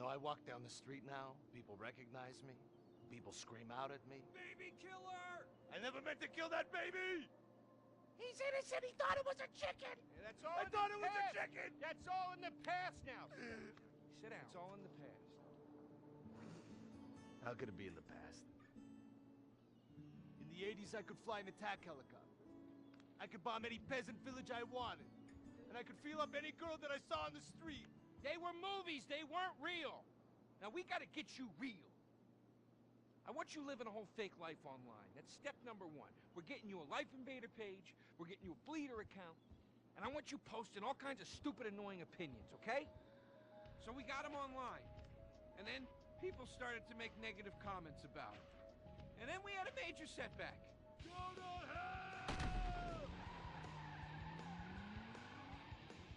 know, I walk down the street now, people recognize me, people scream out at me. Baby killer! I never meant to kill that baby! He's innocent, he thought it was a chicken! Yeah, that's all I thought it was a chicken! That's all in the past now. Sit down. It's all in the past. How could it be in the past? In the 80s, I could fly an attack helicopter. I could bomb any peasant village I wanted. And I could feel up any girl that I saw on the street. They were movies. They weren't real. Now, we gotta get you real. I want you living a whole fake life online. That's step number one. We're getting you a Life Invader page. We're getting you a Bleeder account. And I want you posting all kinds of stupid, annoying opinions, okay? So we got them online. And then people started to make negative comments about it. And then we had a major setback. Go to hell!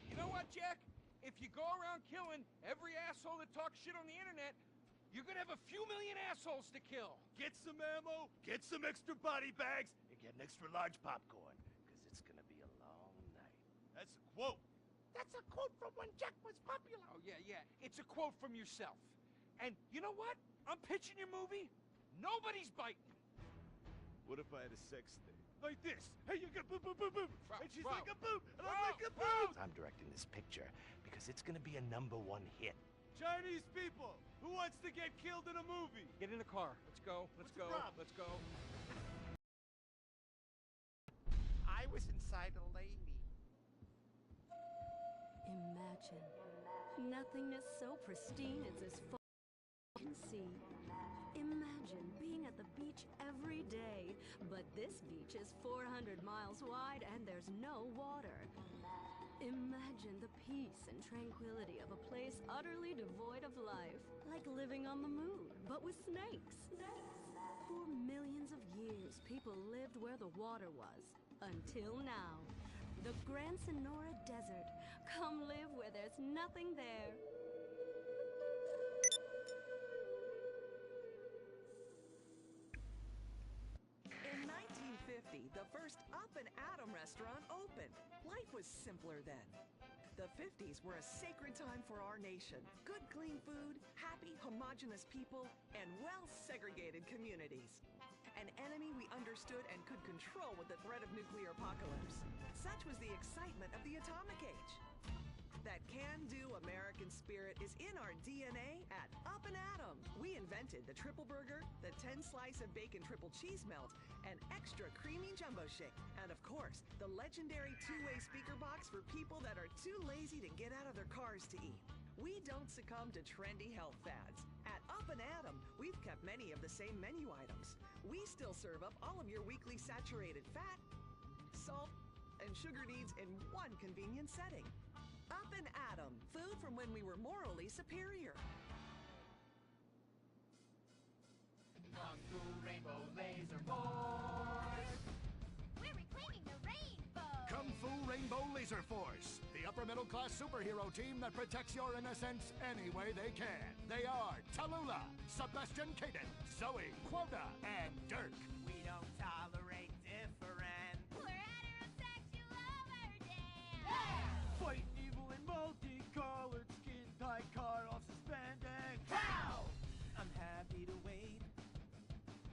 You know what, Jack? If you go around killing every asshole that talks shit on the internet, you're gonna have a few million assholes to kill. Get some ammo, get some extra body bags, and get an extra large popcorn, because it's gonna be a long night. That's a quote. That's a quote from when Jack was popular. Oh, yeah. It's a quote from yourself. And you know what? I'm pitching your movie. Nobody's biting. What if I had a sex thing? Like this. Hey, you got boom, boom, boom, boom. And she's Bro. like a boom, and I'm like a boom. I'm directing this picture because it's gonna be a #1 hit. Chinese people, who wants to get killed in a movie? Get in the car. Let's go. Let's go. Let's go. I was inside a lady. Imagine nothingness so pristine it's as far as you can see. Imagine being at the beach every day, but this beach is 400 miles wide and there's no water. Imagine the peace and tranquility of a place utterly devoid of life, like living on the moon, but with snakes. For millions of years, people lived where the water was, until now. The Gran Sonora Desert. Come live where there's nothing there. In 1950, the first Up and Atom restaurant opened. Life was simpler then. The 50s were a sacred time for our nation. Good, clean food, happy, homogenous people, and well-segregated communities. An enemy we understood and could control with the threat of nuclear apocalypse. Such was the excitement of the atomic age. That can-do American spirit is in our DNA at Up and Atom. We invented the triple burger, the 10-slice of bacon triple cheese melt, and extra creamy jumbo shake. And of course, the legendary two-way speaker box for people that are too lazy to get out of their cars to eat. We don't succumb to trendy health fads. At Up and Atom, we've kept many of the same menu items. We still serve up all of your weekly saturated fat, salt, and sugar needs in one convenient setting. Up and Atom, food from when we were morally superior. Kung Fu Rainbow Laser Force! We're reclaiming the rainbow! Kung Fu Rainbow Laser Force, the upper-middle-class superhero team that protects your innocence any way they can. They are Tallulah, Sebastian Caden, Zoe, Quota, and Dirk. We don't tolerate different. We're heterosexual overdance! Fighting evil in multicolored skin tight car off suspended. Pow! I'm happy to wait.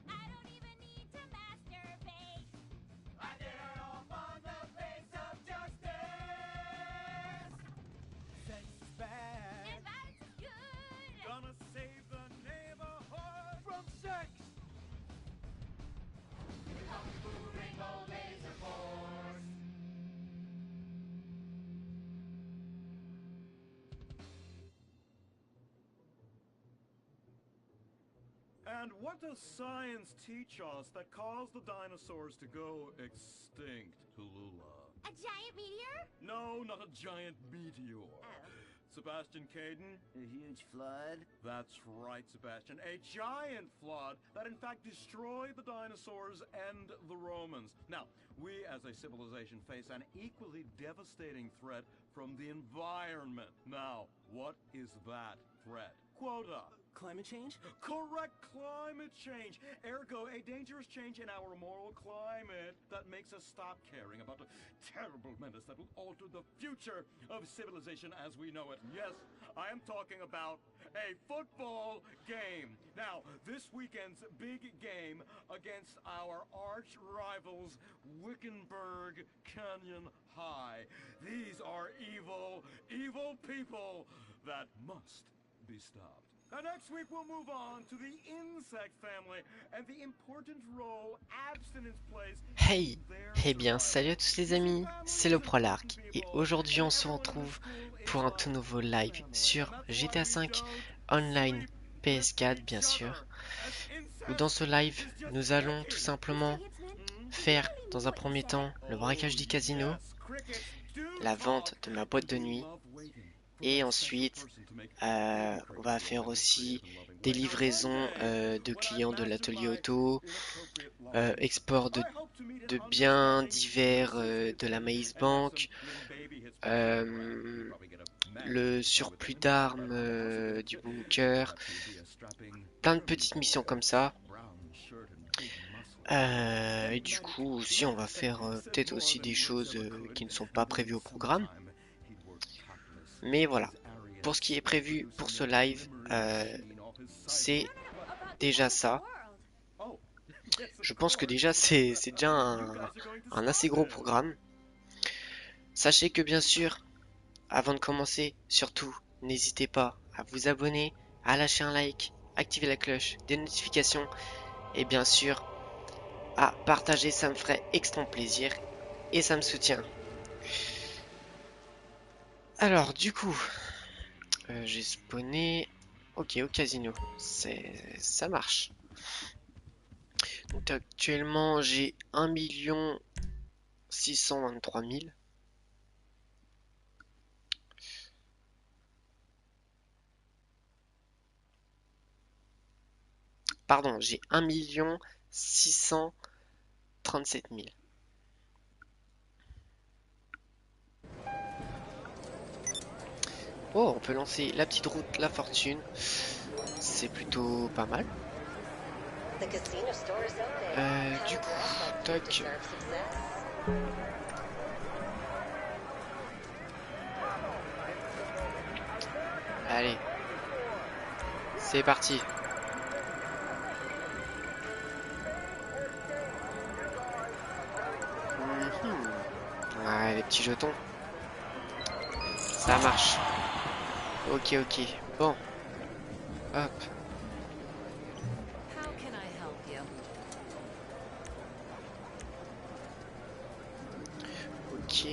I don't even need to masturbate. I dare off on the face of justice. Sex is bad. And violence is good. Gonna save the neighborhood from sex. Kung Fu Rainbow Laser Force! And what does science teach us that caused the dinosaurs to go extinct, Tallulah? A giant meteor? No, not a giant meteor. Sebastian Caden? A huge flood? That's right, Sebastian. A giant flood that in fact destroyed the dinosaurs and the Romans. Now, we as a civilization face an equally devastating threat from the environment. Now, what is that threat. Quota. Climate change? Correct, climate change. Ergo, a dangerous change in our moral climate that makes us stop caring about the terrible menace that will alter the future of civilization as we know it. Yes, I am talking about a football game. Now, this weekend's big game against our arch rivals, Wickenburg Canyon High. These are evil, evil people that must be stopped. Now next week we'll move on to the insect family and the important role abstinence plays. Hey, eh bien salut à tous les amis, c'est le Pro Larc et aujourd'hui on se retrouve pour un tout nouveau live sur GTA V Online PS4 bien sûr. Où dans ce live nous allons tout simplement faire dans un premier temps le braquage du casino, la vente de ma boîte de nuit et ensuite on va faire aussi des livraisons de clients de l'atelier auto, export de biens divers de la Maïs Bank, le surplus d'armes du bunker, plein de petites missions comme ça. Et du coup aussi on va faire peut-être aussi des choses qui ne sont pas prévues au programme. Mais voilà, pour ce qui est prévu pour ce live, c'est déjà ça. Je pense que déjà c'est déjà un assez gros programme. Sachez que bien sûr, avant de commencer, surtout, n'hésitez pas à vous abonner, à lâcher un like, activer la cloche des notifications et bien sûr à partager, ça me ferait extrêmement plaisir et ça me soutient. Alors du coup, j'ai spawné, ok, au casino, ça marche. Donc actuellement j'ai 1 623 000. Pardon, j'ai 1 637 000. Oh, on peut lancer la petite route La Fortune. C'est plutôt pas mal. Du coup, toc. Allez. C'est parti. Ouais, les petits jetons. Ça marche. Ok, ok. Bon. Hop. Ok.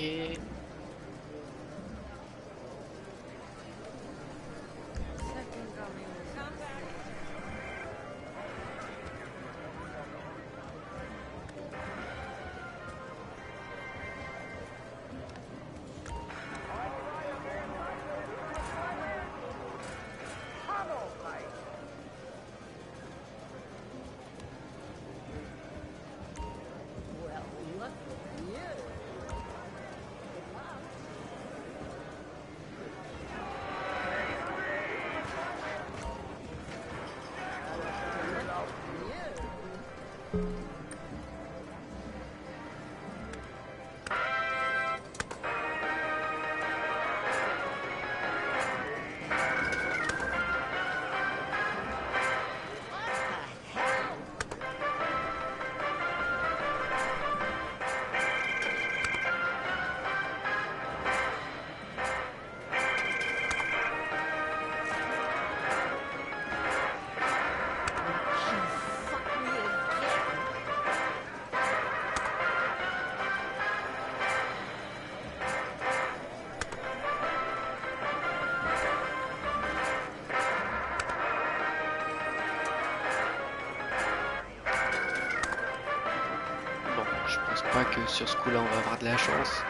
Que sur ce coup là on va avoir de la chance,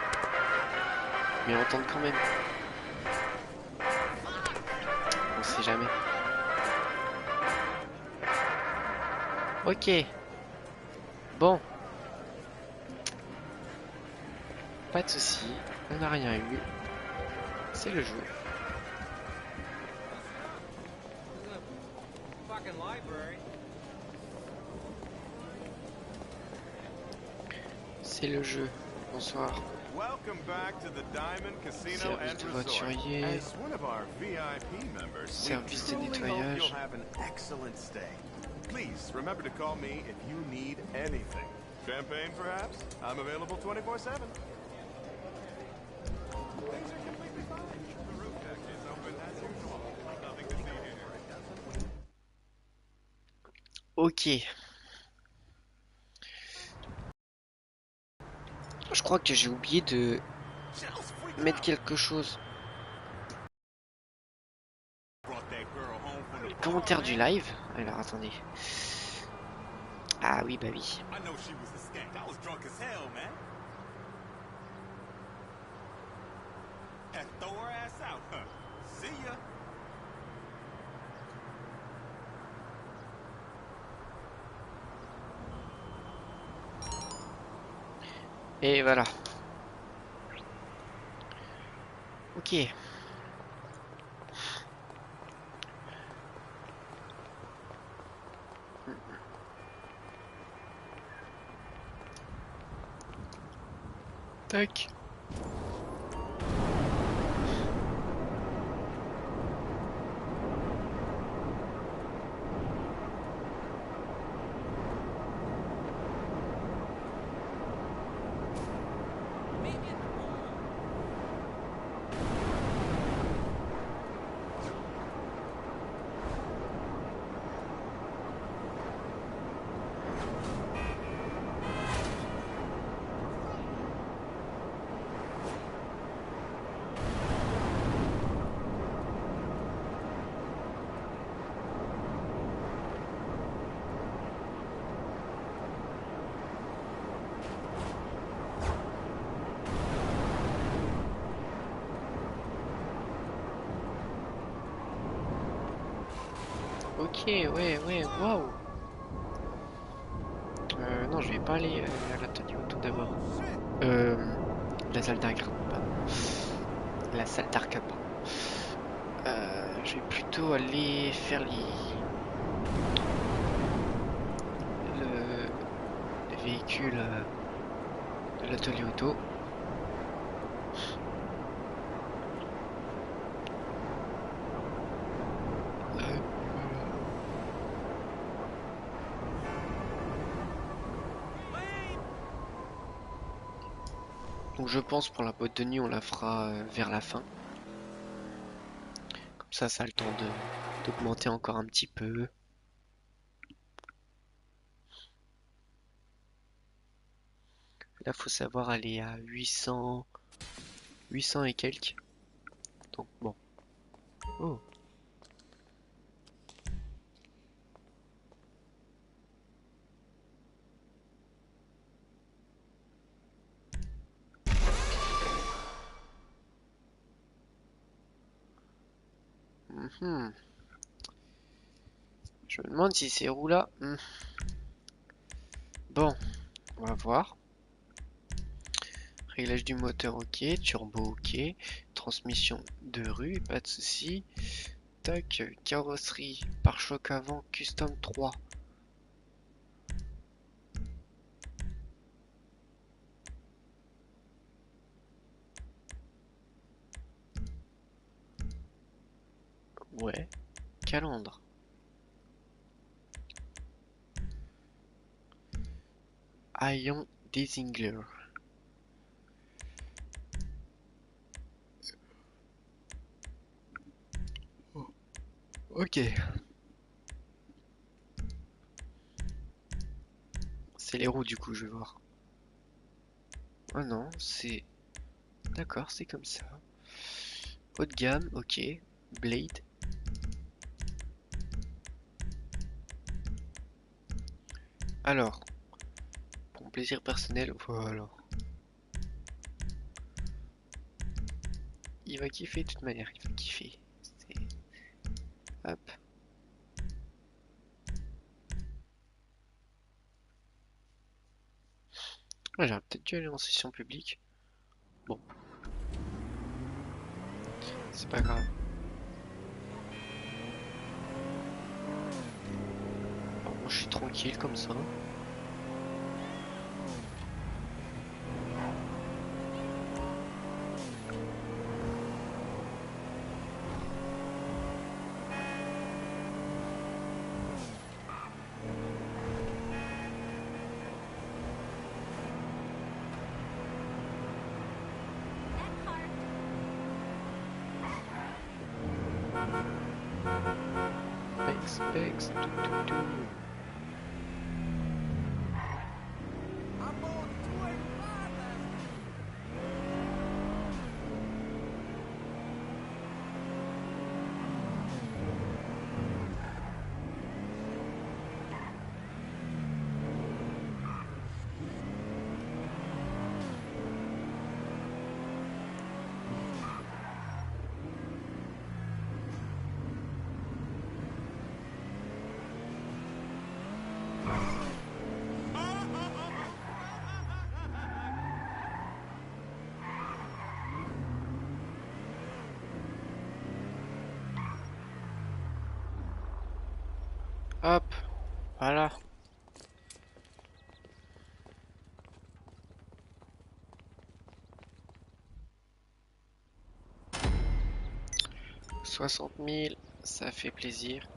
mais on tente quand même, on sait jamais. Ok, bon, pas de soucis, on n'a rien eu, c'est le jeu. C'est le jeu. Bonsoir. Service de voiturier. Service de nettoyage. Please remember to call me if you need anything. Champagne, perhaps? I'm available 24/7. Things are completely fine. The roof deck is open as usual. Nothing to see here. Ok. Je crois que j'ai oublié de mettre quelque chose. Le commentaire du live. Alors attendez. Ah oui, bah oui. Et voilà. Ok. Tac. Ok, ouais, waouh. Non, je vais pas aller à l'atelier auto d'abord. La salle d'arcade, pardon. La salle d'arcade, pardon. Je vais plutôt aller faire les véhicules de l'atelier auto. Donc je pense pour la boîte de nuit on la fera vers la fin. Comme ça a le temps d'augmenter encore un petit peu. Là faut savoir elle est à 800 et quelques. Donc bon. Oh. Je me demande si ces roues là. Bon, on va voir. Réglage du moteur ok, turbo ok, transmission de rue, pas de souci. Tac, carrosserie, pare-choc avant, custom 3. Ouais, calandre. Haillon Desingler. Oh. Ok. C'est les roues du coup, je vais voir. Oh non, c'est... D'accord, c'est comme ça. Haut de gamme, ok. Blade. Alors, pour mon plaisir personnel, voilà. Il va kiffer de toute manière, il va kiffer. Hop. Ouais, j'aurais peut-être dû aller en session publique. Bon. C'est pas grave. Moi, je suis tranquille comme ça. Specs, tout. Hop, voilà. $60 000, ça fait plaisir.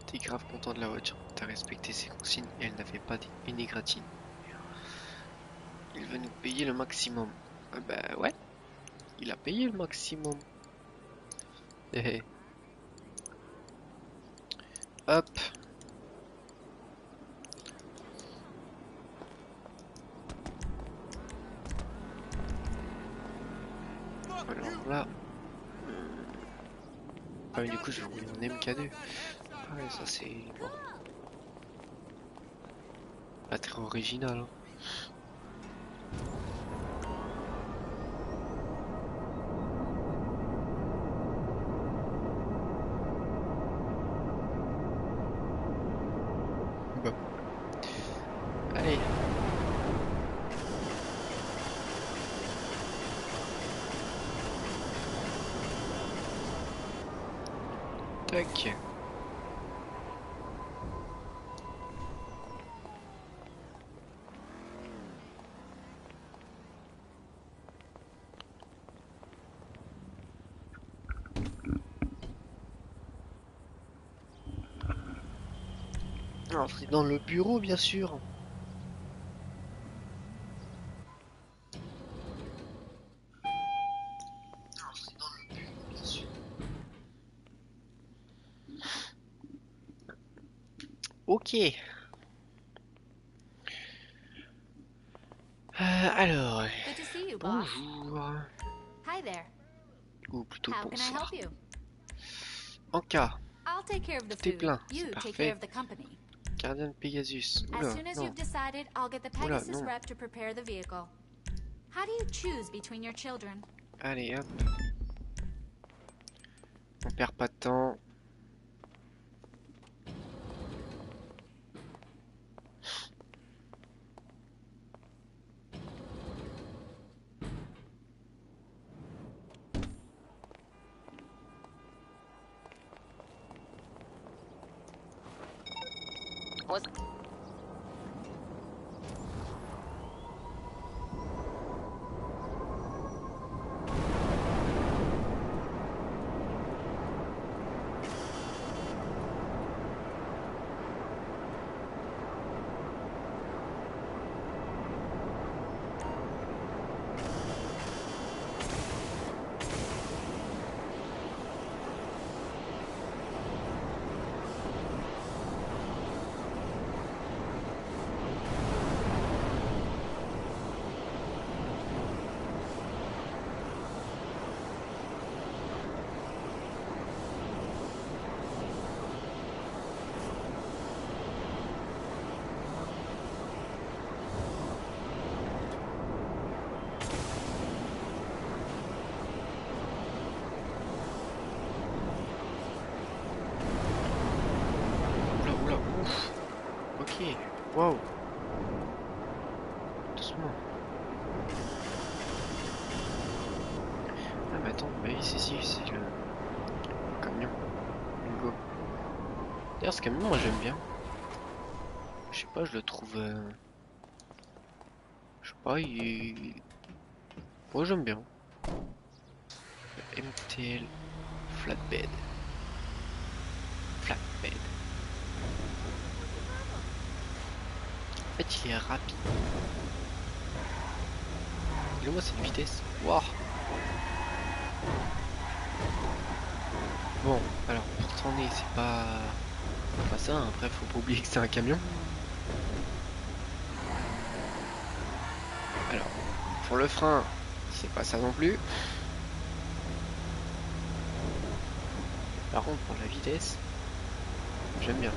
T'es grave content de la voiture, t'as respecté ses consignes et elle n'avait pas une égratigne. Il veut nous payer le maximum. Bah ouais, il a payé le maximum. Hop. Alors là. Ah mais du coup je vais rouler mon MK2. Ah ouais, ça c'est bon. Pas très original hein. Bon. Allez. Tac. Entrer dans le bureau, bien sûr. Ok. Alors, bonjour. Hi there. Ou plutôt How can I bonsoir. help you? En cas, I'll take care of the tout est food. plein, You c'est take care parfait. of the company. Gardien de Pegasus. As Oula, soon as non. you've decided, I'll get the Oula, Pegasus non. rep to prepare the vehicle. How do you choose between your children? Allez, hop. On perd pas de temps. Wow. doucement. Ah mais attends, bah oui c'est le camion. Bingo. D'ailleurs ce camion moi j'aime bien. Je sais pas, je le trouve... Je sais pas, moi j'aime bien. Le MTL Flatbed. Flatbed. En fait il est rapide. Dis-moi cette vitesse. Waouh. Bon, alors pour tourner c'est pas ça, hein. Après faut pas oublier que c'est un camion. Alors, pour le frein, c'est pas ça non plus. Par contre pour la vitesse, j'aime bien.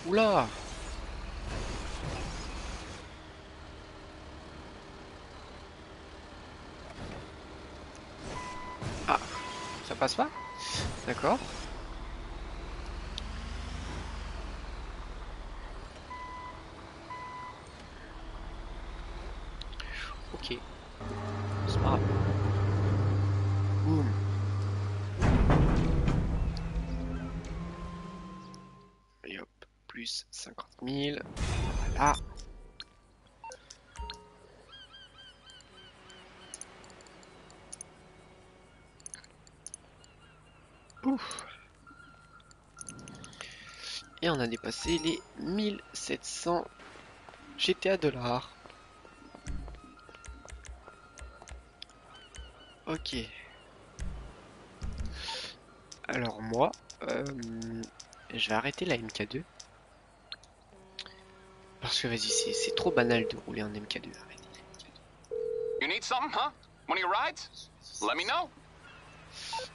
Oula! Ah, ça passe pas? D'accord. Ok. C'est pas grave. Boum. Et hop, plus 50 000. Voilà. Ouf. Et on a dépassé les 1700 GTA $. Ok. Alors moi, je vais arrêter la MK2. Parce que vas-y, c'est trop banal de rouler en MK2.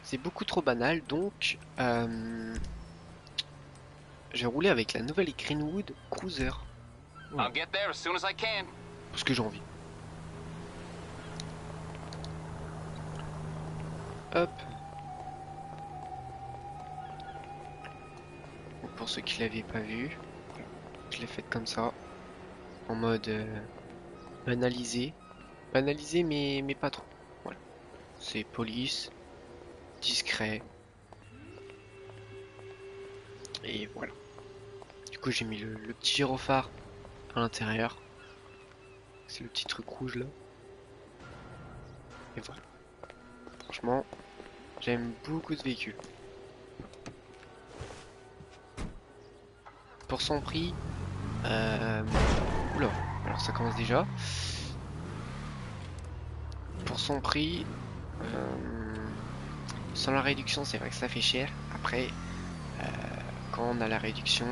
C'est beaucoup trop banal, donc je vais rouler avec la nouvelle Greenwood Cruiser. Voilà. Parce que j'ai envie. Hop. Donc pour ceux qui l'avaient pas vu, je l'ai faite comme ça, en mode banalisé. Banalisé mais pas trop. Voilà. C'est police, discret. Et voilà. Du coup j'ai mis le petit gyrophare à l'intérieur. C'est le petit truc rouge là. Et voilà. Franchement, j'aime beaucoup ce véhicule. Pour son prix, oula, alors ça commence déjà. Pour son prix, sans la réduction, c'est vrai que ça fait cher. Après, quand on a la réduction,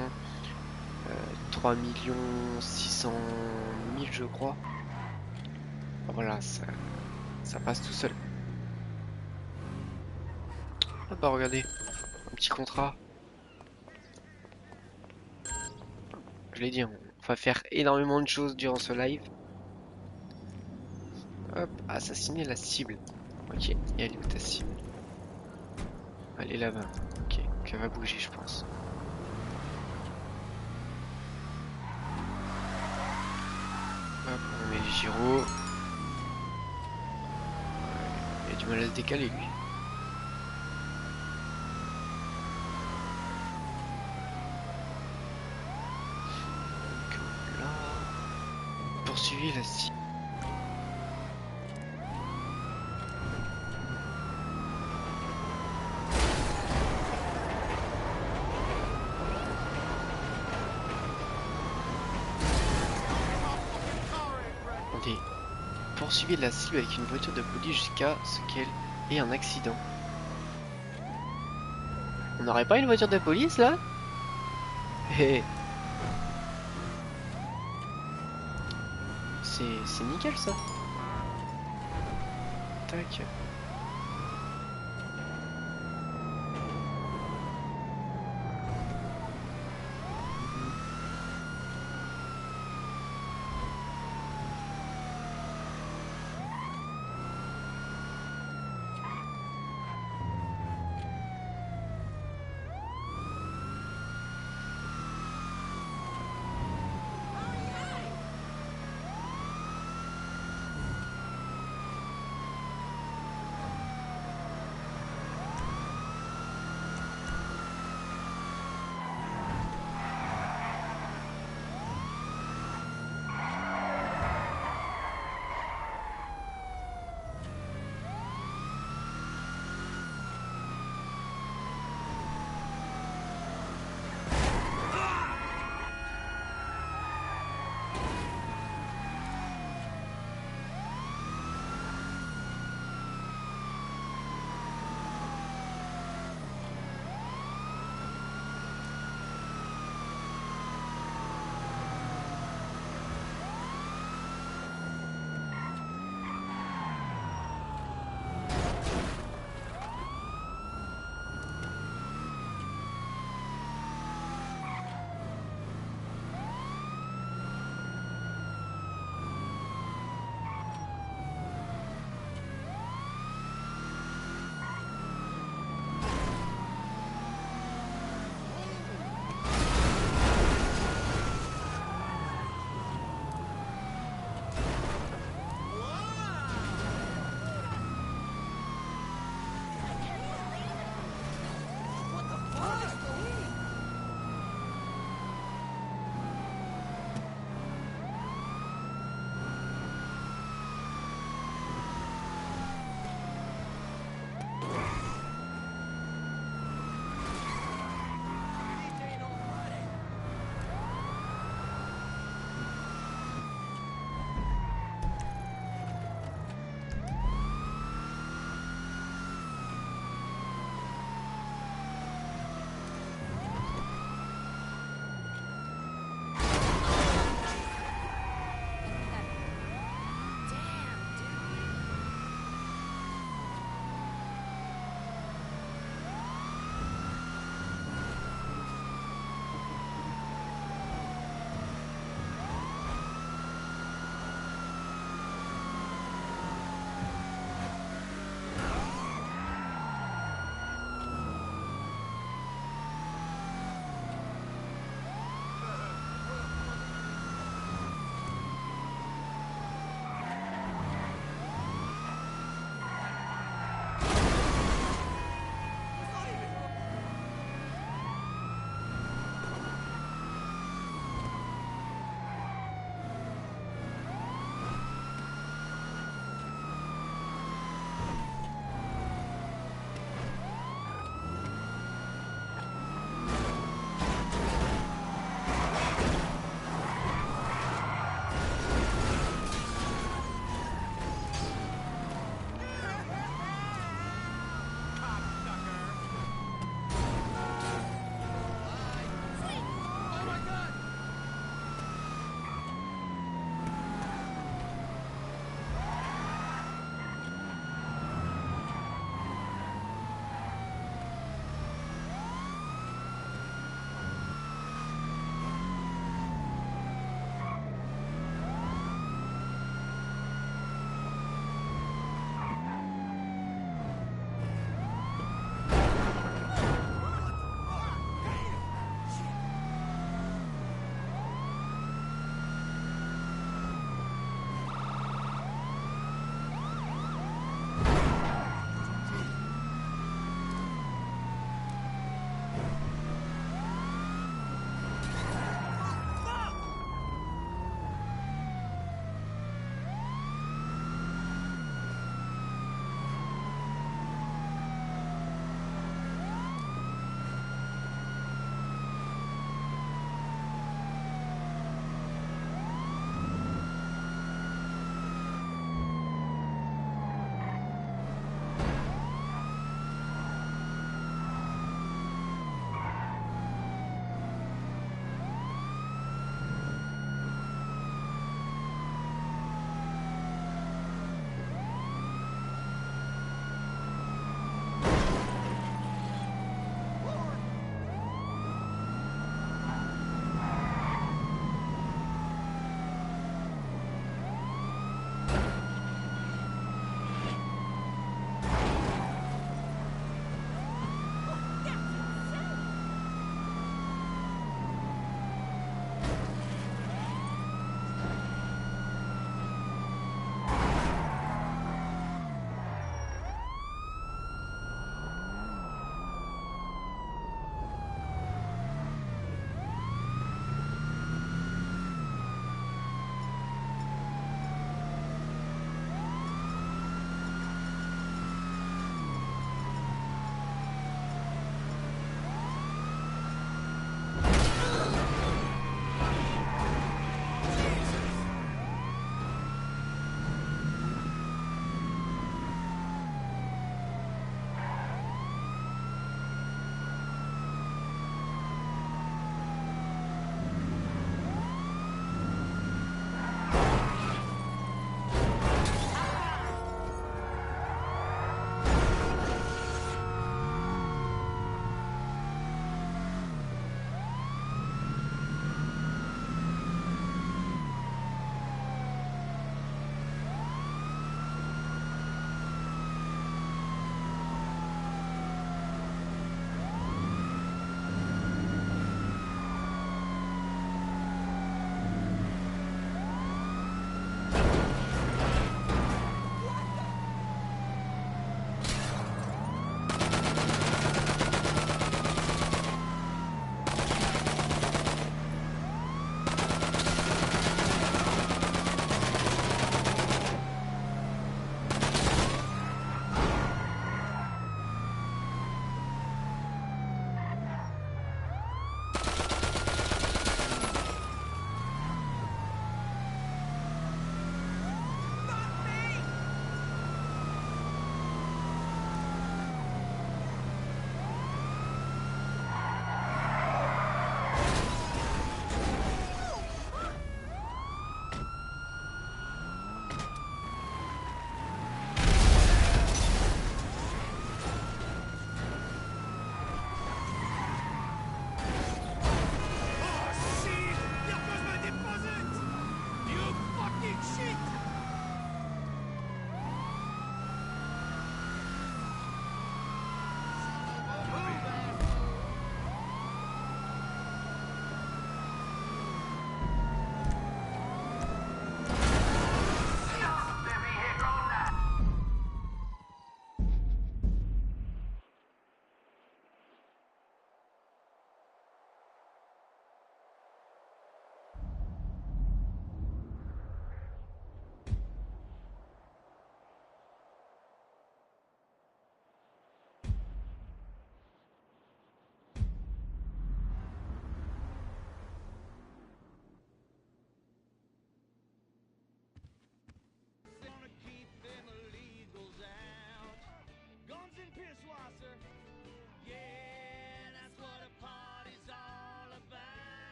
3 600 000 je crois. Voilà, ça passe tout seul. Ah bah regardez, un petit contrat. Je l'ai dit, on va faire énormément de choses durant ce live. Hop, assassiner la cible. Ok, et elle est où ta cible? Elle est là-bas. Ok, qu'elle va bouger je pense. Hop, on met les gyros. Il a du mal à se décaler lui. Poursuivez la cible. Attendez. Poursuivez la cible avec une voiture de police jusqu'à ce qu'elle ait un accident. On n'aurait pas une voiture de police là? Hé. C'est nickel ça. tac.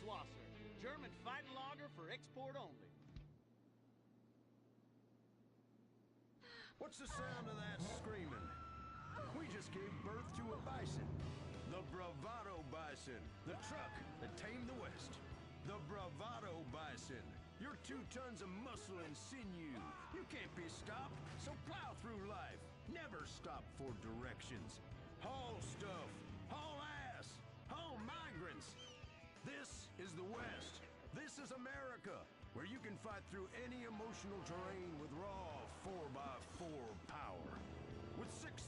Schlosser. German fighting lager for export only. What's the sound of that screaming? We just gave birth to a bison. The Bravado Bison. The truck that tamed the West. The Bravado Bison. You're 2 tons of muscle and sinew. You can't be stopped, so plow through life. Never stop for directions. Haul stuff. Haul ass. Haul migrants. This is the West. This is America, where you can fight through any emotional terrain with raw 4x4 power. With 6,000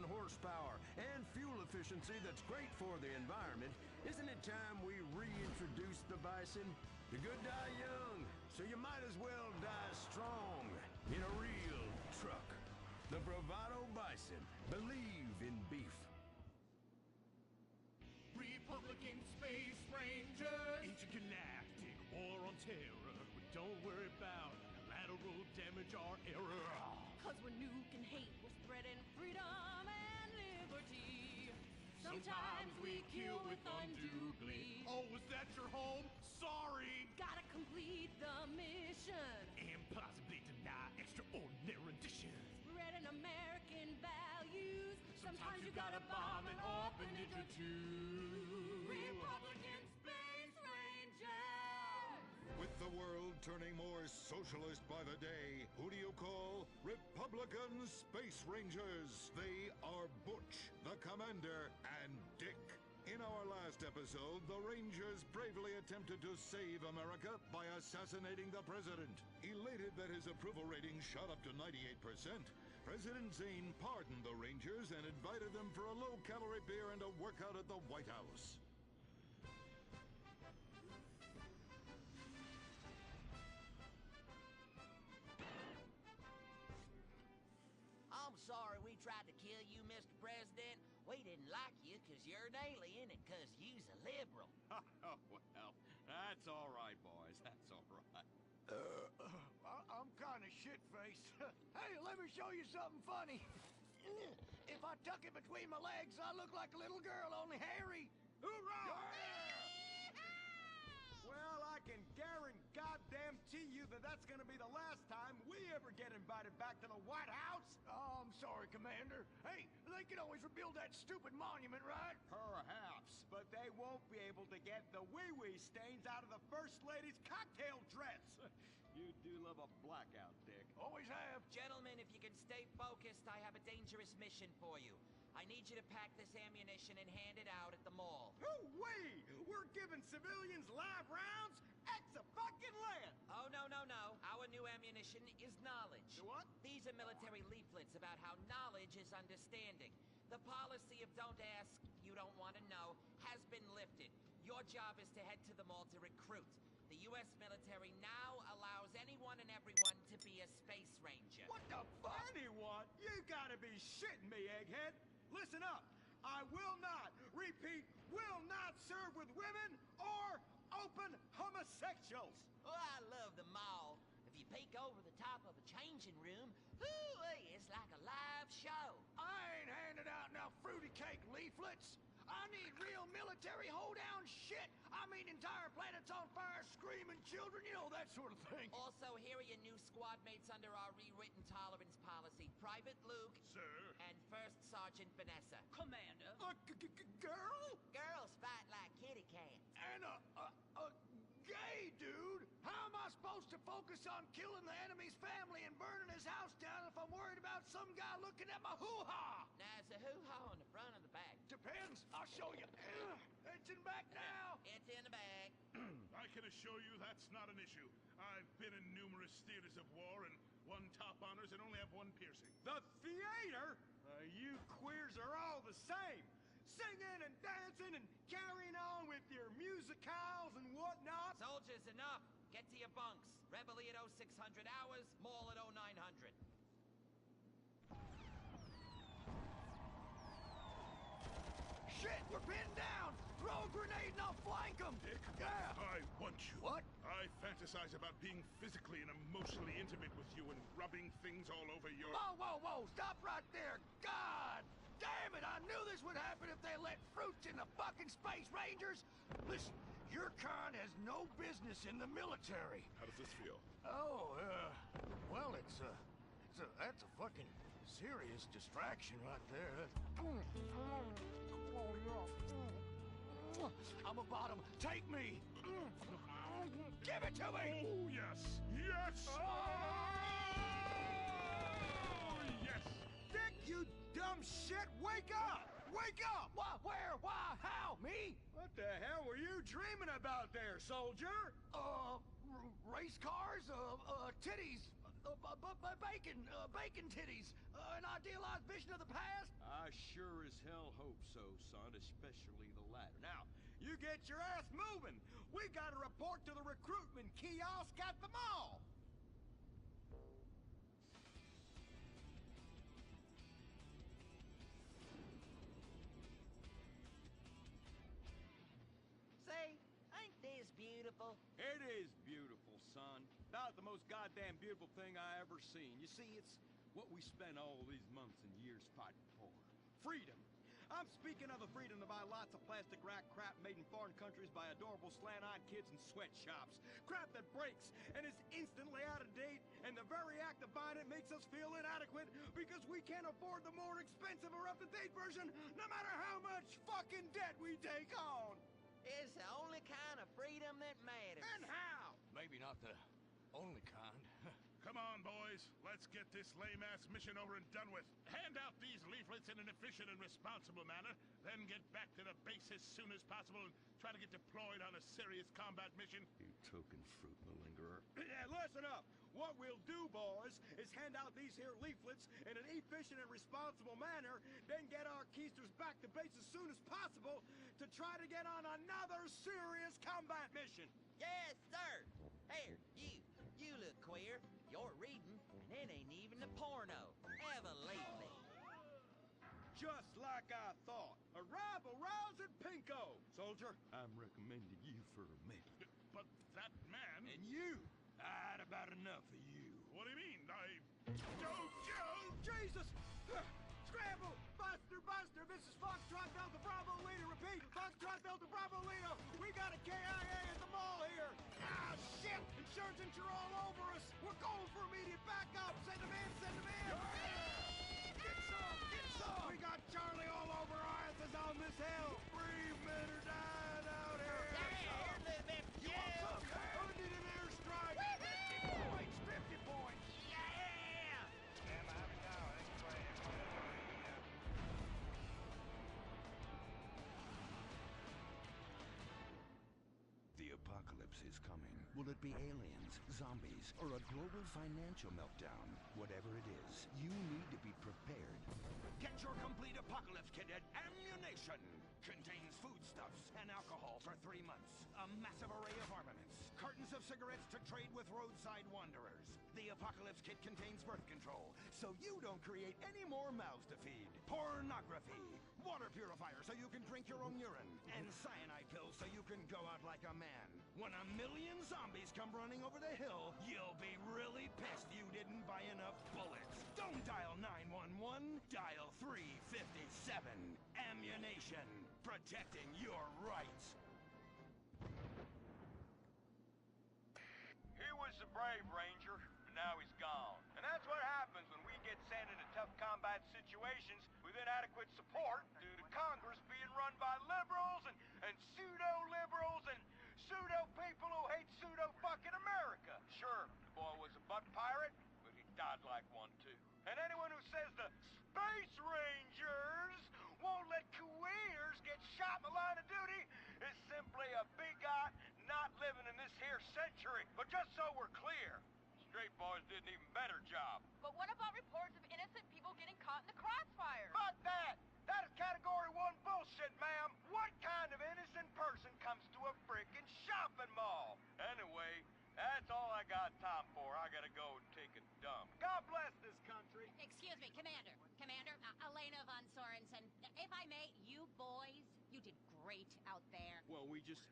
horsepower and fuel efficiency that's great for the environment, isn't it time we reintroduce the bison? The good die young, so you might as well die strong in a real truck. The Bravado Bison. Believe in beef. Republican Space Rangers! Intergalactic war on terror. But don't worry about collateral damage or error. Cause we're nuking hate, we're spreading freedom and liberty. Sometimes we kill with undue glee. Oh, was that your home? Sorry! Gotta complete the mission. And possibly deny extraordinary additions. Spreading American values. Sometimes you gotta bomb an orphanage or two. Republican Space Rangers! With the world turning more socialist by the day, who do you call Republican Space Rangers? They are Butch, the Commander, and Dick. In our last episode, the Rangers bravely attempted to save America by assassinating the president. Elated that his approval rating shot up to 98%, President Zane pardoned the Rangers and invited them for a low-calorie beer and a workout at the White House. I'm sorry we tried to kill you, Mr. President. We didn't like you because you're an alien and because you's a liberal. Oh, well, that's all right, boys. That's all right. I'm kind of shit-faced. Hey, let me show you something funny. If I tuck it between my legs, I look like a little girl, only hairy. Hoorah! Well, I can guarantee you that that's gonna be the last time we ever get invited back to the White House. Oh, I'm sorry, Commander. Hey, they can always rebuild that stupid monument, right? Perhaps, but they won't be able to get the wee-wee stains out of the First Lady's cocktail dress. You do love a blackout, Dick. Always have. Gentlemen, if you can stay focused, I have a dangerous mission for you. I need you to pack this ammunition and hand it out at the mall. Hoo-wee! We're giving civilians live rounds? Ex-a-fucking-land! Oh, no. Our new ammunition is knowledge. What? These are military leaflets about how knowledge is understanding. The policy of don't ask, you don't want to know, has been lifted. Your job is to head to the mall to recruit. The U.S. military now allows anyone and everyone to be a space ranger. What the fuck? Anyone? You gotta be shitting me, egghead. Listen up. I will not, repeat, will not serve with women or open homosexuals. Oh, I love the mall. If you peek over the top of a changing room, hoo-wee, it's like a live show. I ain't handing out no fruity cake leaflets. I need real military hold-down shit. I mean entire planets on fire, screaming children, you know, that sort of thing. Also, here are your new squad mates under our rewritten tolerance policy. Private Luke. Sir. And First Sergeant Vanessa. Commander. Girl? Girls fight like kitty cats. And a gay dude? How am I supposed to focus on killing the enemy's family and burning his house down if I'm worried about some guy looking at my hoo-ha? Now, is the hoo-ha on the front or the back? Depends. I'll show you. It's in back now. It's in the bag. I can assure you that's not an issue. I've been in numerous theaters of war and won top honors and only have one piercing. The theater? You queers are all the same. Singing and dancing and carrying on with your musicals and whatnot. Soldiers, enough. Get to your bunks. Reveille at 0600 hours, mall at 0900. Shit, we're pinned down! Throw a grenade and I'll flank them! Dick, yeah! I want you. What? I fantasize about being physically and emotionally intimate with you and rubbing things all over your... Whoa! Stop right there! God damn it! I knew this this would happen if they let fruits in the fucking Space Rangers? Listen, your kind has no business in the military. How does this feel? Oh, well, that's a fucking serious distraction right there. I'm a bottom. Take me. Give it to me. Oh, yes. Yes. Oh, yes. Dick, you dumb shit. Wake up. Wake up. What? Where? Why? How? Me? What the hell were you dreaming about there, soldier? Race cars, titties, bacon titties, an idealized vision of the past? I sure as hell hope so, son, especially the latter. Now, you get your ass moving. We got to report to the recruitment kiosk at the mall. Say, ain't this beautiful? It is beautiful, son. About the most goddamn beautiful thing I ever seen. You see, it's what we spent all these months and years fighting for. Freedom. I'm speaking of the freedom to buy lots of plastic rack crap made in foreign countries by adorable slant-eyed kids in sweatshops. Crap that breaks and is instantly out of date, and the very act of buying it makes us feel inadequate because we can't afford the more expensive or up-to-date version, no matter how much fucking debt we take on. It's the only kind of freedom that matters. And how? Maybe not the only kind. Come on, boys. Let's get this lame-ass mission over and done with. Hand out these leaflets in an efficient and responsible manner, then get back to the base as soon as possible and try to get deployed on a serious combat mission. You token fruit malingerer. Yeah, listen up. What we'll do, boys, is hand out these here leaflets in an efficient and responsible manner, then get our keisters back to base as soon as possible to try to get on another serious combat mission. Yes, sir. Here, you look queer. You're reading, and it ain't even a porno. Ever-lately. Just like I thought. Arrival rouse at Pinko. Soldier, I'm recommending you for a minute. But that man... And you. I'd about enough of you. What do you mean? Jesus! Scramble! Buster! Buster! This is Foxtrot Delta Bravo Lena. Repeat! Foxtrot Delta Bravo Lena. We got a KIA at the mall here. Ah, shit! Insurgents are all over us. We're going for immediate backup. Send them in! Send them in! Get some! Get some! We got Charlie all over our asses on this hill. Brave men are dying out here. Here's a little bit for you. I need an airstrike. 50 points! 50 points! Yeah! The apocalypse is coming. Will it be aliens, zombies, or a global financial meltdown? Whatever it is, you need to be prepared. Get your complete apocalypse kit at Ammunition. Contains foodstuffs and alcohol for 3 months. A massive array of armaments. Cartons of cigarettes to trade with roadside wanderers. The apocalypse kit contains birth control, so you don't create any more mouths to feed. Pornography. Water purifier so you can drink your own urine. And cyanide pills so you can go out like a man. When 1 million zombies come running over the hill, you'll be really pissed you didn't buy enough bullets. Don't dial 911, dial 357. Ammunition. Protecting your rights. He was a brave ranger, but now he's gone. And that's what happens when we get sent into tough combat situations with inadequate support due to Congress being run by liberals and pseudo-liberals and pseudo-people who hate pseudo-fucking America. Sure, the boy was a butt pirate, but he died like one too. And anyone who says the Space Rangers won't let queers get shot in the line of duty is simply a bigot not living in this here century. But just so we're clear, straight boys did an even better job. But what about reports of innocent people getting caught in the crossfire? Fuck that! That is category 1 bullshit, ma'am. What kind of innocent person comes to a frickin' shopping mall? Anyway, that's all I got time for. I gotta go and take a dump. God bless this country. Excuse me, Commander. Commander, Elena von Sorensen. If I may, you boys, you did great out there. Well, we was just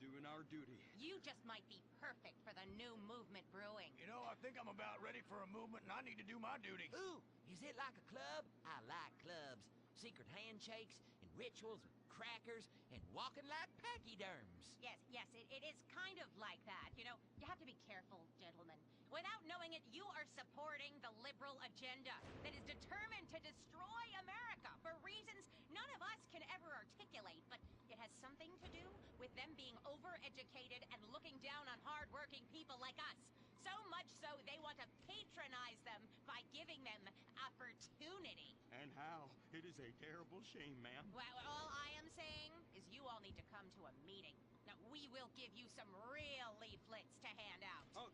doing our duty. You just might be perfect for the new movement brewing. You know, I think I'm about ready for a movement and I need to do my duty. Ooh, is it like a club? I like clubs. secret handshakes, and rituals, and crackers, and walking like pachyderms. Yes, it is kind of like that. You know, you have to be careful, gentlemen. Without knowing it, you are supporting the liberal agenda that is determined to destroy America for reasons none of us can ever articulate, but it has something to do with them being overeducated and looking down on hard-working people like us. So much so, they want to patronize them by giving them opportunity. And how? It is a terrible shame, ma'am. Well, all I am saying is you all need to come to a meeting. Now, we will give you some real leaflets to hand out. Oh,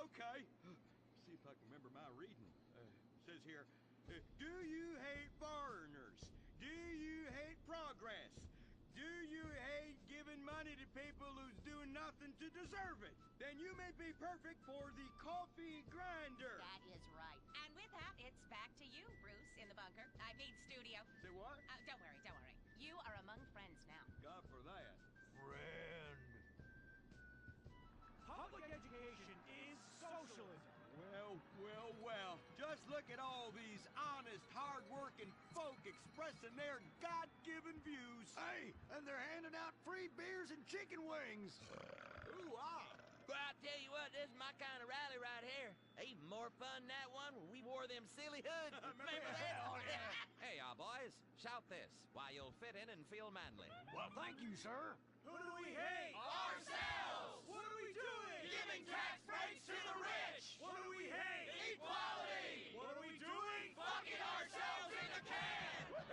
okay. See if I can remember my reading. Says here, do you hate foreigners? Do you hate progress? Do you hate giving money to people who's doing nothing to deserve it? Then you may be perfect for the coffee grinder. That is right. And with that, it's back to you, Bruce, in the bunker. I mean, studio. Say what? Don't worry. You are among friends now. God for that. Friend. Public education is socialism. Well. Just look at all these honest, hard-working folk expressing their God-given views. Hey, and they're handing out free beers and chicken wings. Ooh-ah. Well, I tell you what, this is my kind of rally right here. Even more fun than that one where we wore them silly hoods. Remember that? Hey, y'all boys, shout this while you'll fit in and feel manly. Well, thank you, sir. Who do we hate? Ourselves! What are we doing? Giving tax breaks to the rich! What do we hate? Equality! What are we doing? Fucking ourselves in the can! Well,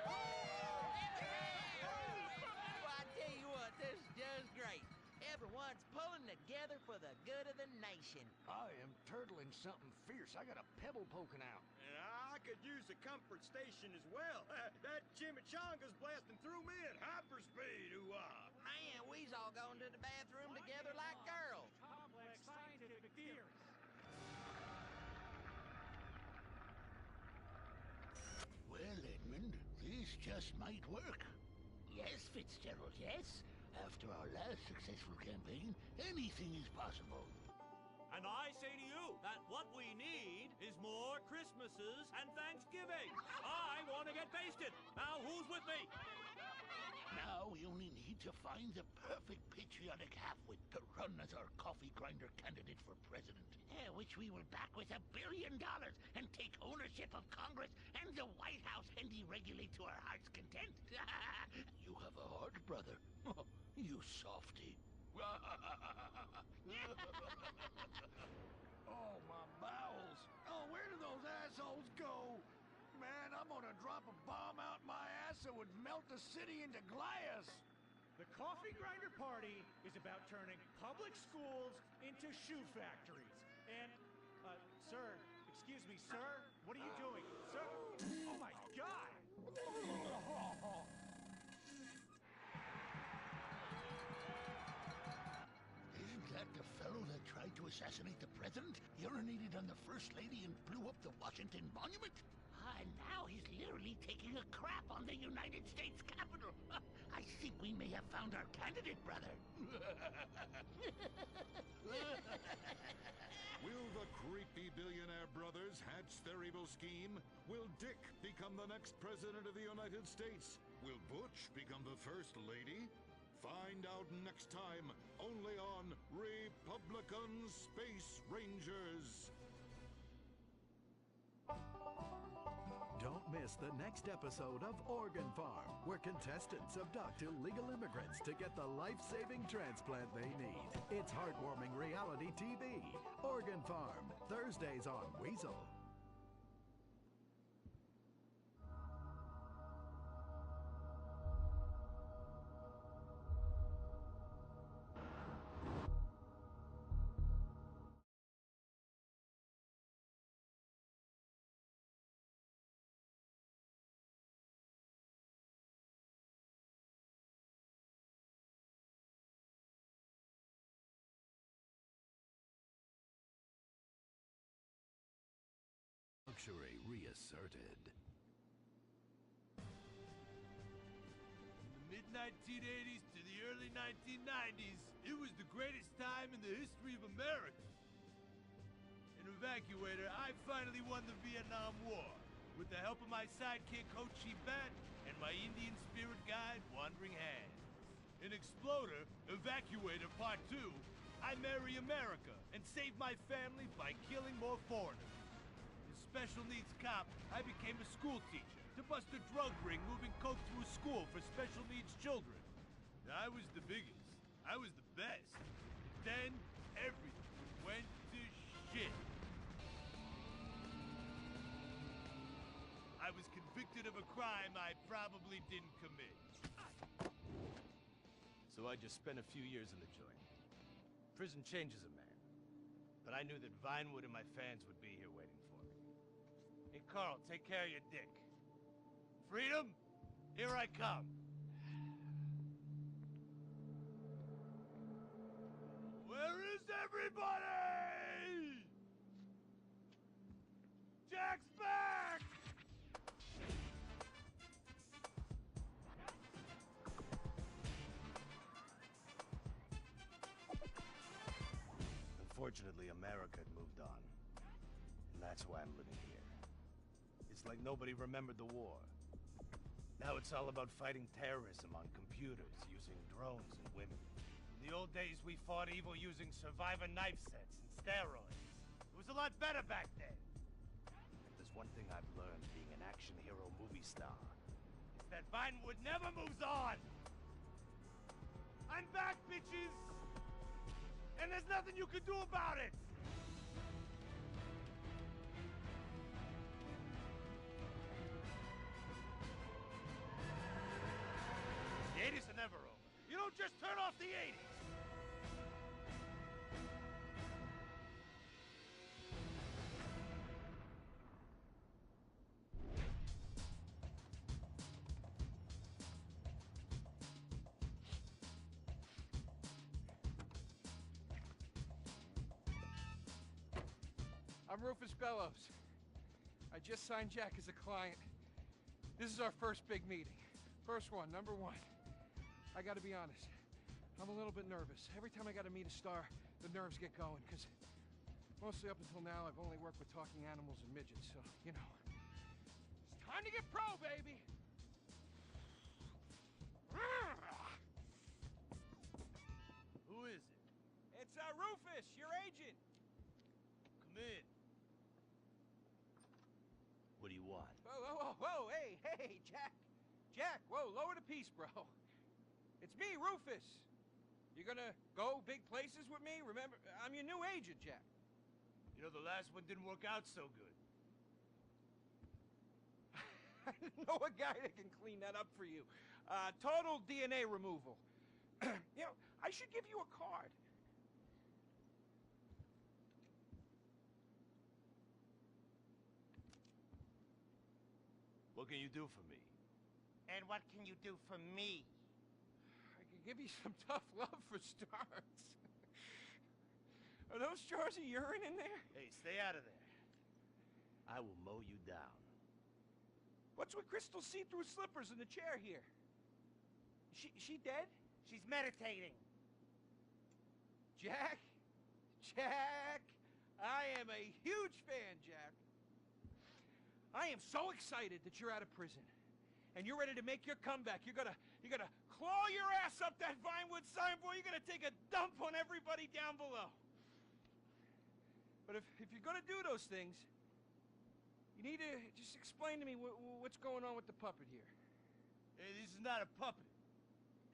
I tell you what, this is just great. Everyone's pulling together for the good of the nation. I am turtling something fierce. I got a pebble poking out. And I could use a comfort station as well. That chimichanga's blasting through me at hyperspeed. Ooh-ah. Man, we's all going to the bathroom together like girls. Complex scientific theories. Well, Edmund, this just might work. Yes, Fitzgerald, yes. After our last successful campaign, anything is possible. And I say to you that what we need is more Christmases and Thanksgiving. I want to get basted. Now, who's with me? Now we only need to find the perfect patriotic halfwit to run as our coffee grinder candidate for president. Which we will back with $1 billion and take ownership of Congress and the White House and deregulate to our heart's content. You have a heart, brother. You softy. Oh, my bowels. Oh, where do those assholes go? Man, I'm gonna drop a bomb out my ass that would melt the city into glass. The Coffee Grinder Party is about turning public schools into shoe factories. And, sir, excuse me, sir, what are you doing? Sir, oh my God! Isn't that the fellow that tried to assassinate the president, urinated on the First Lady, and blew up the Washington Monument? And now he's literally taking a crap on the United States Capitol. I think we may have found our candidate, brother. Will the creepy billionaire brothers hatch their evil scheme? Will Dick become the next president of the United States? Will Butch become the first lady? Find out next time, only on Republican Space Rangers. Don't miss the next episode of Organ Farm, where contestants abduct illegal immigrants to get the life-saving transplant they need. It's heartwarming reality TV. Organ Farm, Thursdays on Weasel. Luxury reasserted. From the mid-1980s to the early 1990s, it was the greatest time in the history of America. An evacuator, I finally won the Vietnam War with the help of my sidekick Ho Chi Minh and my Indian spirit guide, Wandering Hand. In Exploder, Evacuator Part 2, I marry America and save my family by killing more foreigners. As Special Needs Cop, I became a school teacher to bust a drug ring moving coke through a school for special needs children. I was the biggest. I was the best. Then, everything went to shit. I was convicted of a crime I probably didn't commit. So I just spent a few years in the joint. Prison changes a man. But I knew that Vinewood and my fans would be here waiting for me. Hey, Carl, take care of your dick. Freedom, here I come. Where is everybody? Jack's back! Unfortunately, America had moved on. And that's why I'm living here. It's like nobody remembered the war. Now it's all about fighting terrorism on computers, using drones and women. In the old days, we fought evil using survivor knife sets and steroids. It was a lot better back then. If there's one thing I've learned being an action hero movie star, it's that Vinewood never moves on! I'm back, bitches! And there's nothing you can do about it! The 80s are never over. You don't just turn off the 80s! I'm Rufus Bellows. I just signed Jack as a client. This is our first big meeting. First one, number one. I gotta be honest, I'm a little bit nervous. Every time I gotta meet a star, the nerves get going, because mostly up until now, I've only worked with talking animals and midgets, so, you know. It's time to get pro, baby! Who is it? It's Rufus, your agent. Come in. What do you want? Whoa, hey, Jack. Jack, whoa, lower the piece, bro. It's me, Rufus. You gonna go big places with me? Remember, I'm your new agent, Jack. You know, the last one didn't work out so good. I know a guy that can clean that up for you. Total DNA removal. You know, I should give you a card. What can you do for me? And what can you do for me? I can give you some tough love for starts. Are those jars of urine in there? Hey, stay out of there. I will mow you down. What's with Crystal's see-through slippers in the chair here? She dead? She's meditating. Jack? Jack! I am a huge fan, Jack. I am so excited that you're out of prison. And you're ready to make your comeback. You're gonna claw your ass up that Vinewood signboard. You're gonna take a dump on everybody down below. But if you're gonna do those things, you need to just explain to me what's going on with the puppet here. Hey, this is not a puppet.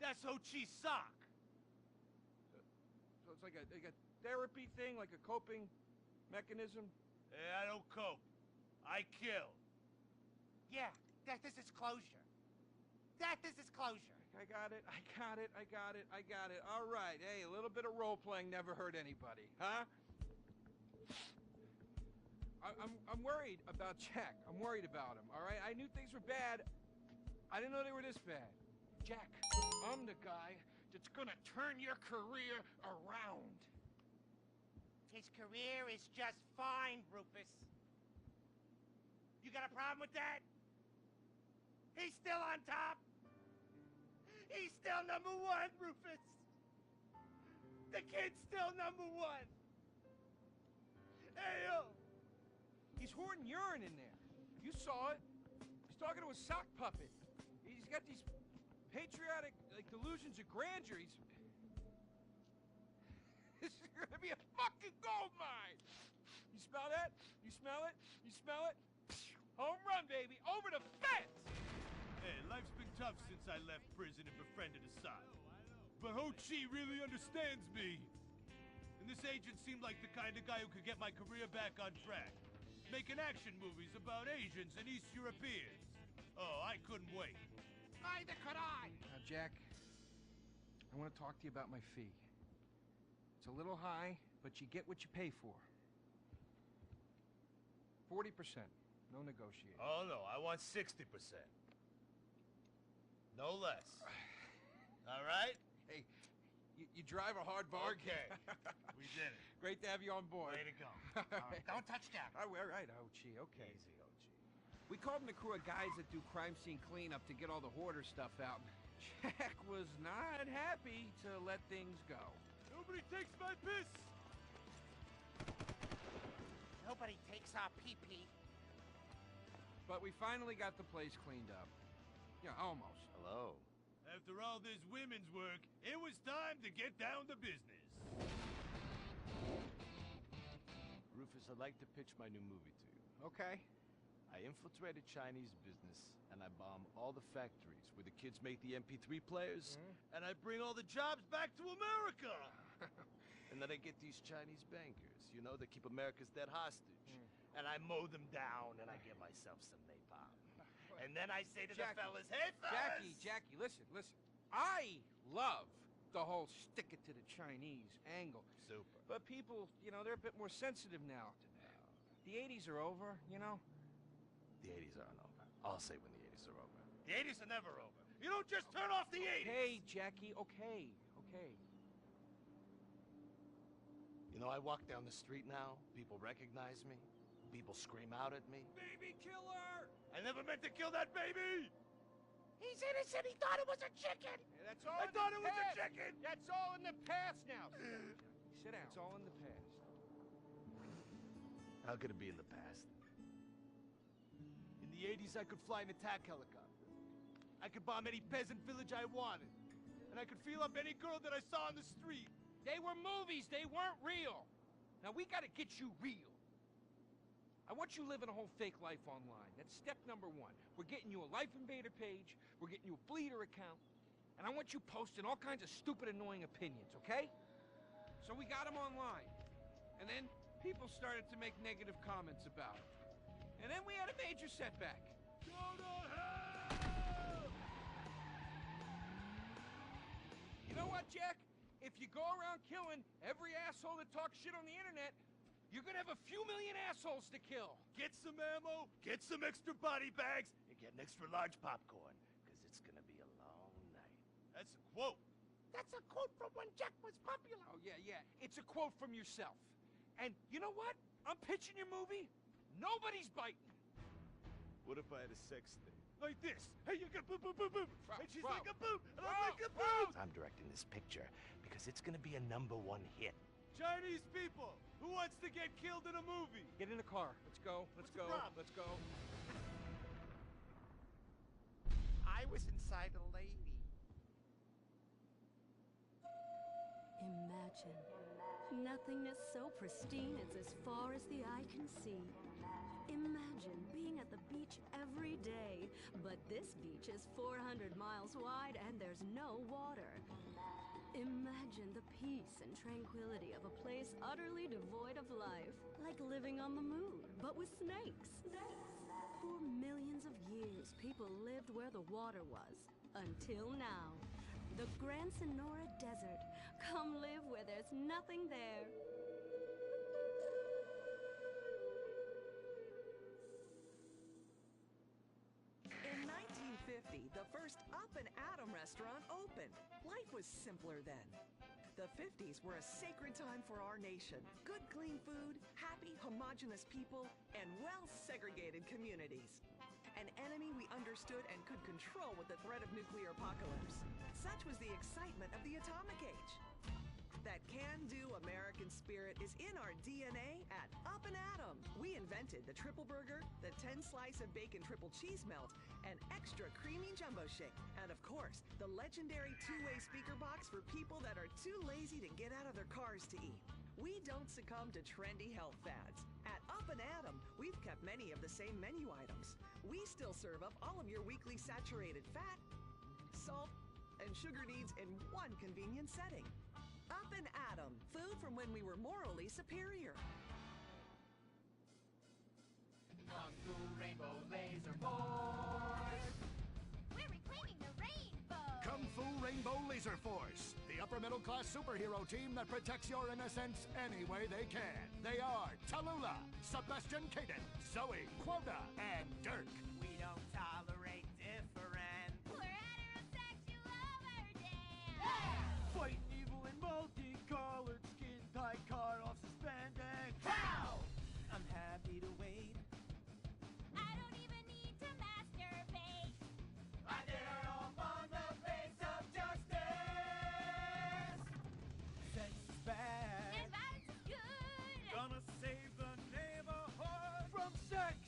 That's Ho Chi's sock. So it's like a therapy thing, like a coping mechanism? Hey, I don't cope. I kill. Yeah, this is closure. This is closure. I got it. All right. Hey, a little bit of role-playing never hurt anybody, huh? I'm worried about Jack. I'm worried about him, all right? I knew things were bad. I didn't know they were this bad. Jack, I'm the guy that's gonna turn your career around. His career is just fine, Rufus. You got a problem with that? He's still on top. He's still number one, Rufus. The kid's still number one. Hey, yo. He's hoarding urine in there. You saw it. He's talking to a sock puppet. He's got these patriotic, like, delusions of grandeur. This is gonna be a fucking gold mine! You smell that? You smell it? You smell it? Home run, baby! Over the fence! Hey, life's been tough since I left prison and befriended Assad. But Ho Chi really understands me. And this agent seemed like the kind of guy who could get my career back on track. Making action movies about Asians and East Europeans. Oh, I couldn't wait. Neither could I! Now, Jack, I want to talk to you about my fee. It's a little high, but you get what you pay for. 40%. No negotiating. Oh, no, I want 60%. No less. All right? Hey, you drive a hard bargain. Okay. We did it. Great to have you on board. Way to go. All right. Don't touch down. All right, Ho-Chi, okay. Easy, Ho-Chi. We called in the crew of guys that do crime scene cleanup to get all the hoarder stuff out. Jack was not happy to let things go. Nobody takes my piss! Nobody takes our pee-pee. But we finally got the place cleaned up. Yeah, almost. Hello. After all this women's work, it was time to get down to business. Rufus, I'd like to pitch my new movie to you. Okay. I infiltrated Chinese business, and I bomb all the factories where the kids make the MP3 players, and I bring all the jobs back to America! And then I get these Chinese bankers, you know, that keep America's dead hostage. And I mow them down, and I give myself some napalm. And then I say to the fellas, hey, fellas! Jackie, listen. I love the whole stick it to the Chinese angle. Super. But people, you know, they're a bit more sensitive now. The 80s are over, you know? The 80s aren't over. I'll say when the 80s are over. The 80s are never over. You don't just turn off the 80s! Hey, Jackie, okay. You know, I walk down the street now, people recognize me, people scream out at me. Baby killer! I never meant to kill that baby! He's innocent. He thought it was a chicken. Yeah, that's all I thought it was a chicken! That's all in the past now. Sit down. It's all in the past. How could it be in the past? In the 80s, I could fly an attack helicopter. I could bomb any peasant village I wanted. And I could feel up any girl that I saw on the street. They were movies. They weren't real. Now, we gotta get you real. I want you living a whole fake life online. That's step number one. We're getting you a Life Invader page. We're getting you a Bleeder account. And I want you posting all kinds of stupid, annoying opinions, okay? So we got them online. And then people started to make negative comments about it. And then we had a major setback. Go to hell! You know what, Jack? If you go around killing every asshole that talks shit on the internet, you're gonna have a few million assholes to kill. Get some ammo, get some extra body bags, and get an extra large popcorn, because it's gonna be a long night. That's a quote. That's a quote from when Jack was popular. Oh, yeah. It's a quote from yourself. And you know what? I'm pitching your movie. Nobody's biting. What if I had a sex thing? Like this. Hey, you got boop, boop, boop, boop. And she's bro. like a boop, and I'm like a boop. I'm directing this picture because it's gonna be a #1 hit. Chinese people, who wants to get killed in a movie? Get in the car. Let's go. Let's go. Let's go. I was inside a lady. Imagine. Nothingness so pristine it's as far as the eye can see. Imagine being at the beach every day, but this beach is 400 miles wide and there's no water. Imagine the peace and tranquility of a place utterly devoid of life, like living on the moon, but with snakes. For millions of years, people lived where the water was, until now. The Gran Sonora Desert. Come live where there's nothing there. In 1950, the first Up and Atom restaurant opened. Life was simpler then. The 50s were a sacred time for our nation. Good, clean food, happy, homogenous people, and well-segregated communities. An enemy we understood and could control with the threat of nuclear apocalypse. Such was the excitement of the atomic age. That can-do American spirit is in our DNA at Up and Atom. We invented the triple burger, the 10-slice of bacon triple cheese melt, and extra creamy jumbo shake. And of course, the legendary two-way speaker box for people that are too lazy to get out of their cars to eat. We don't succumb to trendy health fads. At Up and Atom, we've kept many of the same menu items. We still serve up all of your weekly saturated fat, salt, and sugar needs in one convenient setting. Up and Atom, food from when we were morally superior. Kung Fu Rainbow Laser Force! We're reclaiming the rainbow! Kung Fu Rainbow Laser Force, the upper middle class superhero team that protects your innocence any way they can. They are Tallulah, Sebastian Caden, Zoe, Quota, and Dirk. We don't tolerate difference. We're heterosexual overdance! Fighting evil in multicolored skin, tight car off suspended. Pow! I'm happy to wait. I don't even need to masturbate. I dare off on the face of justice. Sex is bad. And violence is good. Gonna save the neighborhood from sex.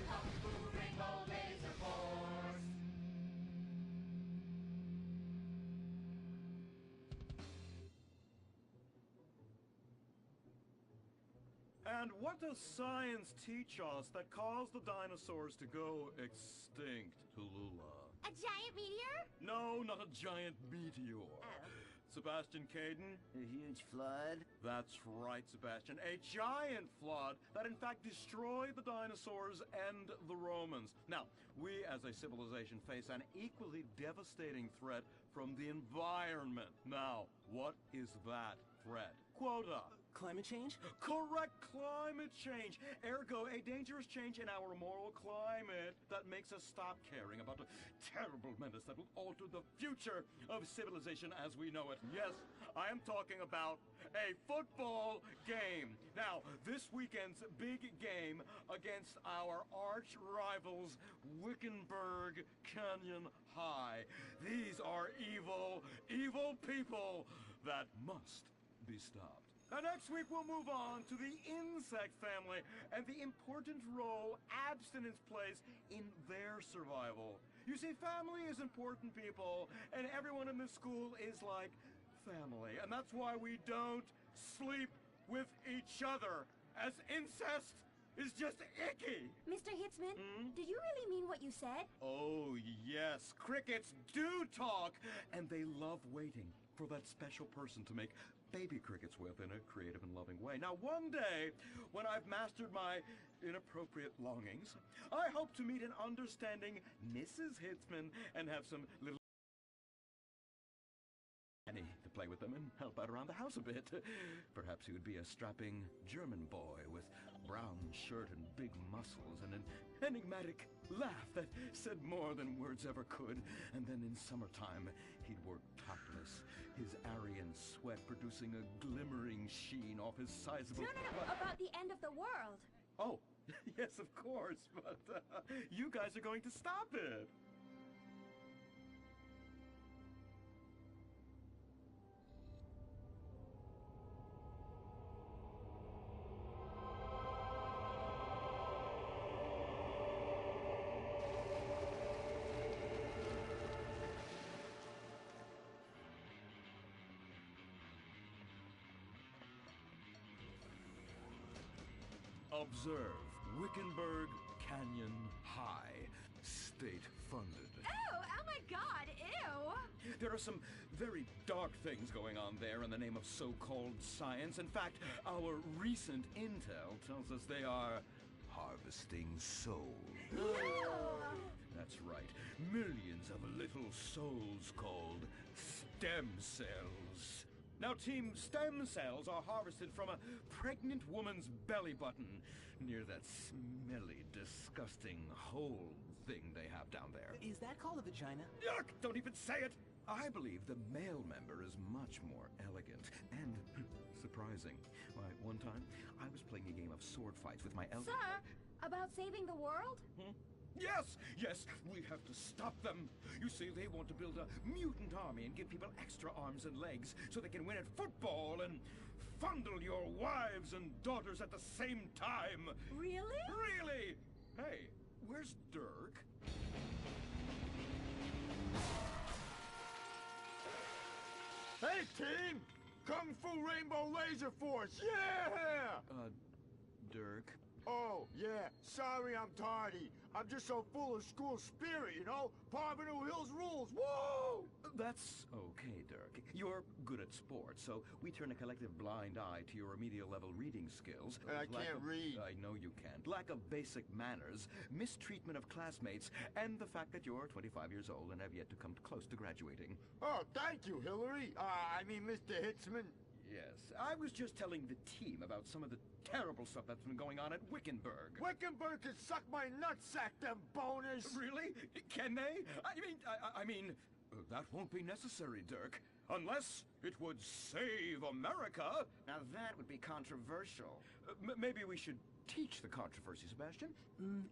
Kung Fu Rainbow Laser Force. And what does science teach us that caused the dinosaurs to go extinct, Tallulah? A giant meteor? No, not a giant meteor. Sebastian Caden? A huge flood? That's right, Sebastian. A giant flood that in fact destroyed the dinosaurs and the Romans. Now, we as a civilization face an equally devastating threat from the environment. Now, what is that threat? Quota. Climate change? Correct, climate change. Ergo, a dangerous change in our moral climate that makes us stop caring about the terrible menace that will alter the future of civilization as we know it. Yes, I am talking about a football game. Now, this weekend's big game against our arch rivals, Wickenburg Canyon High. These are evil, evil people that must be stopped. Now, next week we'll move on to the insect family and the important role abstinence plays in their survival. You see, family is important, people, and everyone in this school is like family. And that's why we don't sleep with each other, as incest is just icky. Mr. Hitzman, did you really mean what you said? Oh, yes. Crickets do talk, and they love waiting for that special person to make baby crickets with in a creative and loving way. Now, one day, when I've mastered my inappropriate longings, I hope to meet an understanding Mrs. Hitzman and have some little Annie to play with them and help out around the house a bit. Perhaps he would be a strapping German boy with brown shirt and big muscles and an enigmatic laugh that said more than words ever could. And then in summertime, he'd work topless, his Aryan sweat producing a glimmering sheen off his sizable... No, about the end of the world. Oh, yes, of course, but you guys are going to stop it. Observe Wickenburg Canyon High, state-funded. Oh my God, ew! There are some very dark things going on there in the name of so-called science. In fact, our recent intel tells us they are harvesting souls. That's right, millions of little souls called stem cells. Now, Team Stem Cells are harvested from a pregnant woman's belly button near that smelly, disgusting hole thing they have down there. Is that called a vagina? Yuck! Don't even say it! I believe the male member is much more elegant and surprising. Why, one time, I was playing a game of sword fights with my Sir, about saving the world? Yes, yes, we have to stop them. You see, they want to build a mutant army and give people extra arms and legs so they can win at football and fondle your wives and daughters at the same time. Really? Really? Hey, where's Dirk? Hey, team! Kung Fu Rainbow Laser Force, yeah! Dirk? Oh, yeah, sorry I'm tardy. I'm just so full of school spirit, you know? Parvenu Hills rules, woo! That's okay, Dirk. You're good at sports, so we turn a collective blind eye to your remedial level reading skills. And I can't read. I know you can't. Lack of basic manners, mistreatment of classmates, and the fact that you're 25 years old and have yet to come close to graduating. Oh, thank you, Hillary. I mean, Mr. Hitzman. Yes, I was just telling the team about some of the terrible stuff that's been going on at Wickenburg. Wickenburg can suck my nutsack, them boners! Really? Can they? I mean, that won't be necessary, Dirk. Unless it would save America. Now that would be controversial. Maybe we should teach the controversy, Sebastian.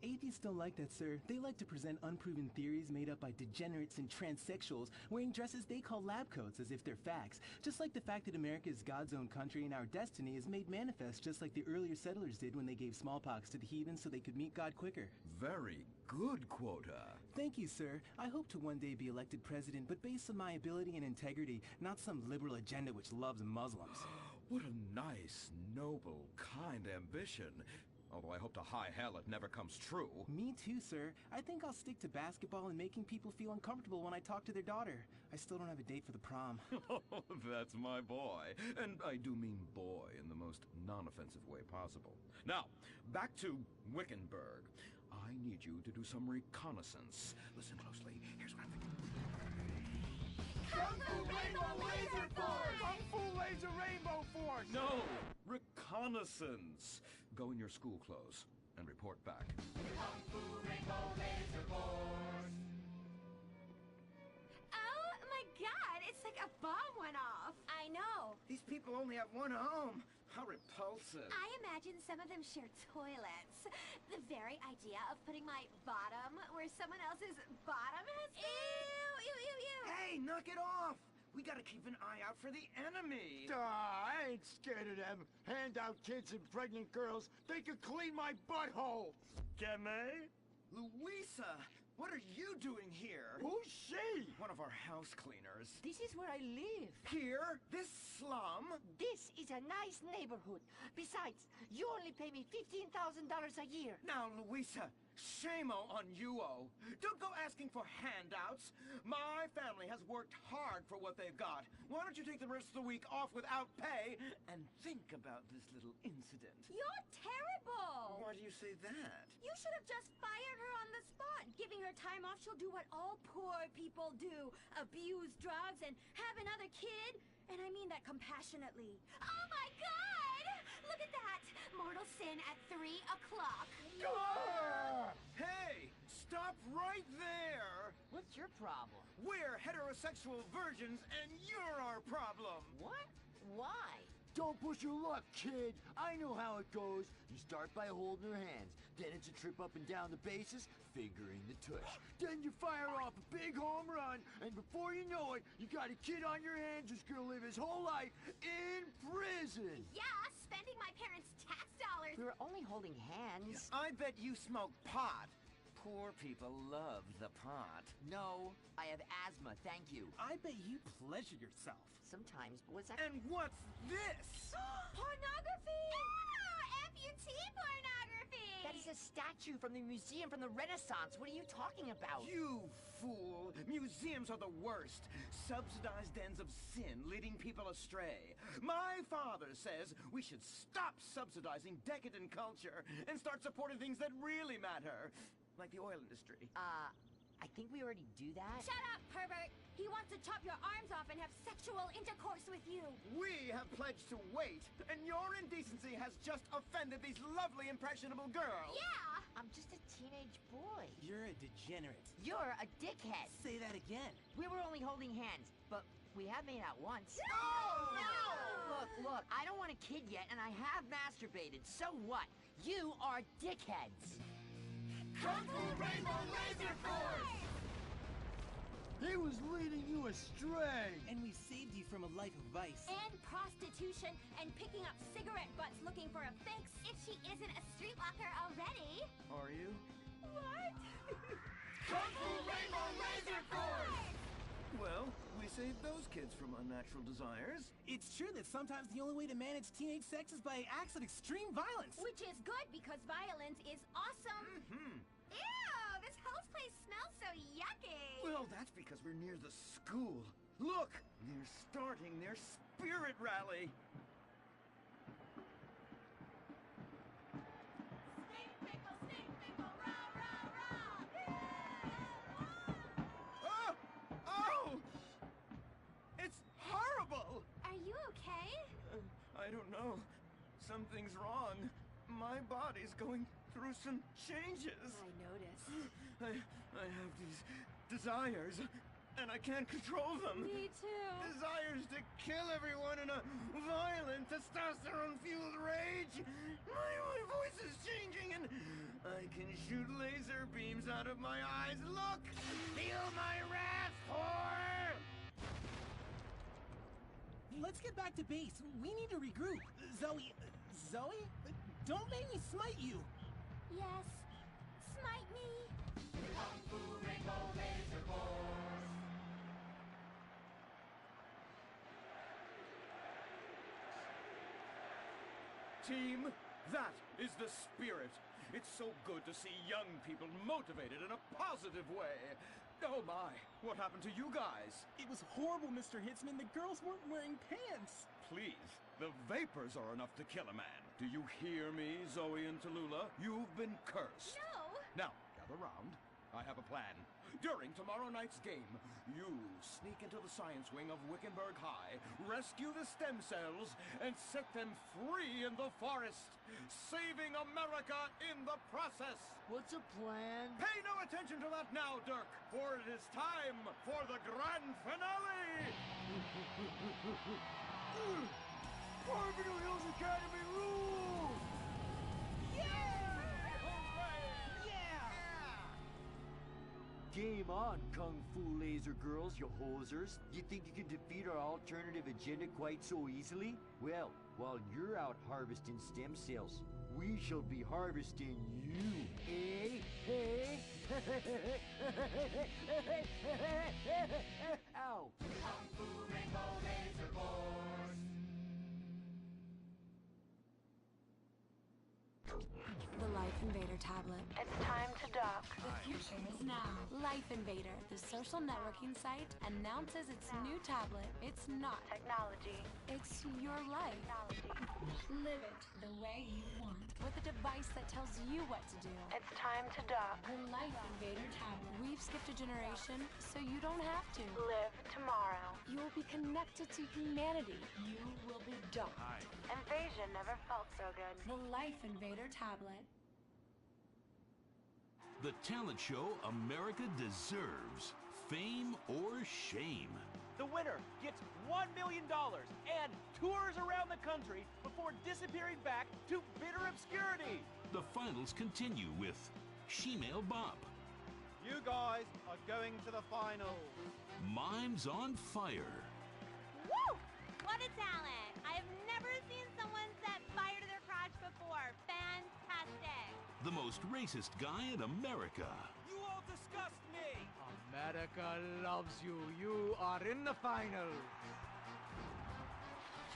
Atheists don't like that, sir. They like to present unproven theories made up by degenerates and transsexuals wearing dresses they call lab coats as if they're facts. Just like the fact that America is God's own country and our destiny is made manifest just like the earlier settlers did when they gave smallpox to the heathens so they could meet God quicker. Very good, Quota. Thank you, sir. I hope to one day be elected president, but based on my ability and integrity, not some liberal agenda which loves Muslims. What a nice, noble, kind ambition. Although I hope to high hell it never comes true. Me too, sir. I think I'll stick to basketball and making people feel uncomfortable when I talk to their daughter. I still don't have a date for the prom. That's my boy. And I do mean boy in the most non-offensive way possible. Now, back to Wickenburg. I need you to do some reconnaissance. Listen closely. Here's what I'm thinking. Kung Fu Rainbow Laser Force! Kung Fu Laser Rainbow Force! No! Reconnaissance! Go in your school clothes and report back. Kung Fu Rainbow Laser Force! Oh my god, it's like a bomb went off. I know. These people only have one home. How repulsive. I imagine some of them share toilets. The very idea of putting my bottom where someone else's bottom has been. Ew, ew, ew, ew. Hey, knock it off. We gotta keep an eye out for the enemy. I ain't scared of them. Handout kids and pregnant girls. They could clean my butthole. Can they? Louisa, what are you doing here? Who's she? One of our house cleaners. This is where I live. Here? This slum? This is a nice neighborhood. Besides, you only pay me $15,000 a year. Now, Louisa, shame-o on you-o. Don't go asking for handouts. My family has worked hard for what they've got. Why don't you take the rest of the week off without pay and think about this little incident? You're terrible. Why do you say that? You should have just fired her on the spot. Giving her time off, she'll do what all poor people do. Abuse drugs and have another kid. And I mean that compassionately. Oh my god! Look at that! Mortal sin at 3 o'clock. Hey! Stop right there! What's your problem? We're heterosexual virgins and you're our problem! What? Why? Don't push your luck, kid. I know how it goes. You start by holding her hands. Then it's a trip up and down the bases, fingering the tush. Then you fire off a big home run, and before you know it, you got a kid on your hands who's gonna live his whole life in prison. Yeah, spending my parents' tax dollars. We were only holding hands. I bet you smoke pot. Poor people love the pot. No, I have asthma, thank you. I bet you pleasure yourself. Sometimes, but what's that? And what's this? Pornography! Amputee pornography! That is a statue from the museum from the Renaissance. What are you talking about? You fool! Museums are the worst. Subsidized dens of sin leading people astray. My father says we should stop subsidizing decadent culture and start supporting things that really matter. Like the oil industry. I think we already do that. Shut up, pervert! He wants to chop your arms off and have sexual intercourse with you. We have pledged to wait, and your indecency has just offended these lovely, impressionable girls. Yeah! I'm just a teenage boy. You're a degenerate. You're a dickhead. Say that again. We were only holding hands, but we have made out once. No! Look, I don't want a kid yet, and I have masturbated. So what? You are dickheads. Kung Fu Rainbow Laser Force! He was leading you astray! And we saved you from a life of vice. And prostitution and picking up cigarette butts looking for a fix. If she isn't a streetwalker already. Are you? What? Kung Fu Rainbow Laser Force! Well, we saved those kids from unnatural desires. It's true that sometimes the only way to manage teenage sex is by acts of extreme violence. Which is good because violence is awesome. Mm-hmm. Ew, this whole place smells so yucky. Well, that's because we're near the school. Look, they're starting their spirit rally. Are you okay? I don't know. Something's wrong. My body's going through some changes. I noticed. I have these desires, and I can't control them. Me too. Desires to kill everyone in a violent, testosterone-fueled rage. My voice is changing, and I can shoot laser beams out of my eyes. Look! Feel my wrath, whore! Let's get back to base. We need to regroup. Zoe? Don't make me smite you. Yes. Smite me. Kung Fu Rainbow Laser Force! Team, that is the spirit. It's so good to see young people motivated in a positive way. Oh my, what happened to you guys? It was horrible, Mr. Hitzman. The girls weren't wearing pants. Please, the vapors are enough to kill a man. Do you hear me, Zoe and Tallulah? You've been cursed. No. Now, gather round. I have a plan. During tomorrow night's game, you sneak into the science wing of Wickenburg High, rescue the stem cells, and set them free in the forest, saving America in the process. What's a plan? Pay no attention to that now, Dirk, for it is time for the grand finale! Beverly Hills Academy rules! Game on, Kung Fu Laser Girls, you hosers. You think you can defeat our alternative agenda quite so easily? Well, while you're out harvesting stem cells, we shall be harvesting you, eh? Hey? Ow! Kung Fu Rainbow Laser Force! The Life Invader tablet. It's time to dock. The future is now. Life Invader, the social networking site, announces its new tablet. It's not technology. It's your life. Live it the way you want. With a device that tells you what to do. It's time to dock. The Life Invader tablet. We've skipped a generation, so you don't have to. Live tomorrow. You will be connected to humanity. You will be docked. Invasion never felt so good. The Life Invader tablet. The talent show America deserves. Fame or shame. The winner gets $1 million and tours around the country before disappearing back to bitter obscurity. The finals continue with Shemale Bop. You guys are going to the finals. Mimes on Fire. Woo! What a talent! I have never seen someone set fire to their crotch before. Fantastic! The most racist guy in America. You all disgust me! America loves you. You are in the finals.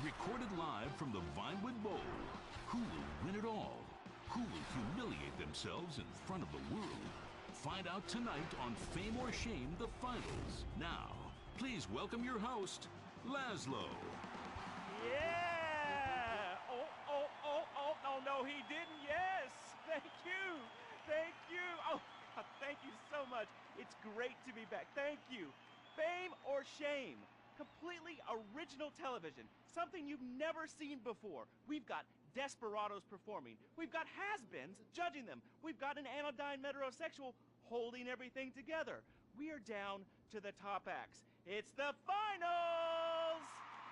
Recorded live from the Vinewood Bowl. Who will win it all? Who will humiliate themselves in front of the world? Find out tonight on Fame or Shame, the finals. Now, please welcome your host, Laszlo. Yeah! Oh, no, he didn't. Yes! Thank you! Thank you! Oh, thank you so much. It's great to be back. Thank you. Fame or Shame? Completely original television. Something you've never seen before. We've got desperados performing. We've got has-beens judging them. We've got an anodyne metrosexual holding everything together. We are down to the top acts. It's the finals!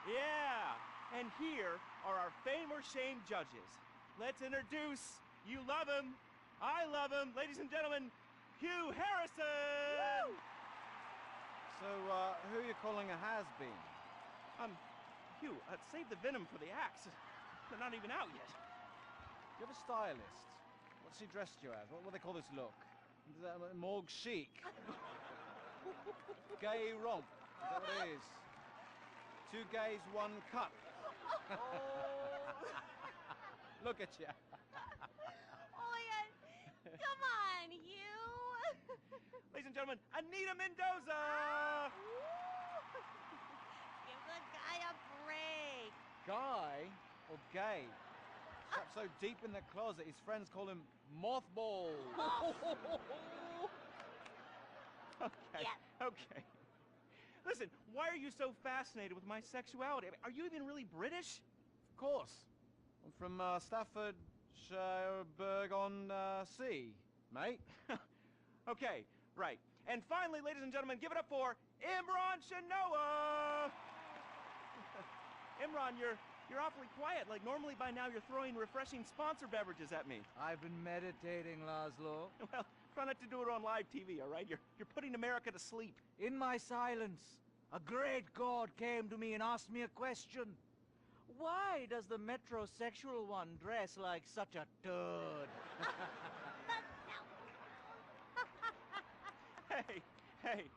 Yeah! And here are our Fame or Shame judges. Let's introduce, you love him, I love him. Ladies and gentlemen, Hugh Harrison! So, who are you calling a has-been? Hugh, save the venom for the axe. They're not even out yet. You have a stylist. What's he dressed you as? What do they call this look? Morgue chic. Gay romp. Is that what it is? Two gays, one cut. Look at you. Oh my god. Come on, Hugh. Ladies and gentlemen, Anita Mendoza! Give the guy a break. Guy or gay? Trapped so deep in the closet, his friends call him Mothball. Okay, okay. Listen, why are you so fascinated with my sexuality? I mean, are you even really British? Of course. I'm from Staffordshire-on-Sea, mate. Okay, right. And finally, ladies and gentlemen, give it up for Imran Shanoa! Imran, you're awfully quiet. Like, normally by now you're throwing refreshing sponsor beverages at me. I've been meditating, Laszlo. Well, try not to do it on live TV, all right? You're putting America to sleep. In my silence, a great god came to me and asked me a question. Why does the metrosexual one dress like such a turd? Hey,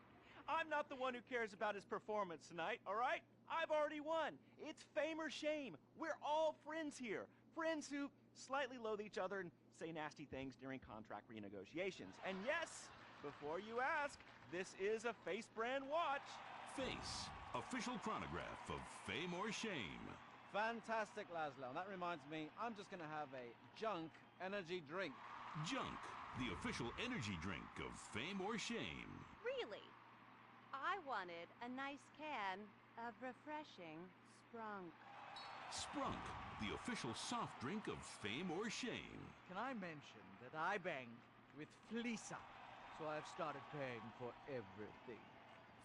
I'm not the one who cares about his performance tonight, all right? I've already won. It's fame or shame. We're all friends here. Friends who slightly loathe each other and say nasty things during contract renegotiations. And yes, before you ask, this is a Face brand watch. Face, official chronograph of fame or shame. Fantastic, Laszlo. That reminds me, I'm just going to have a junk energy drink. Junk, the official energy drink of fame or shame. Really? I wanted a nice can of refreshing Sprunk. Sprunk, the official soft drink of fame or shame. Can I mention that I banged with Fleesa, so I've started paying for everything.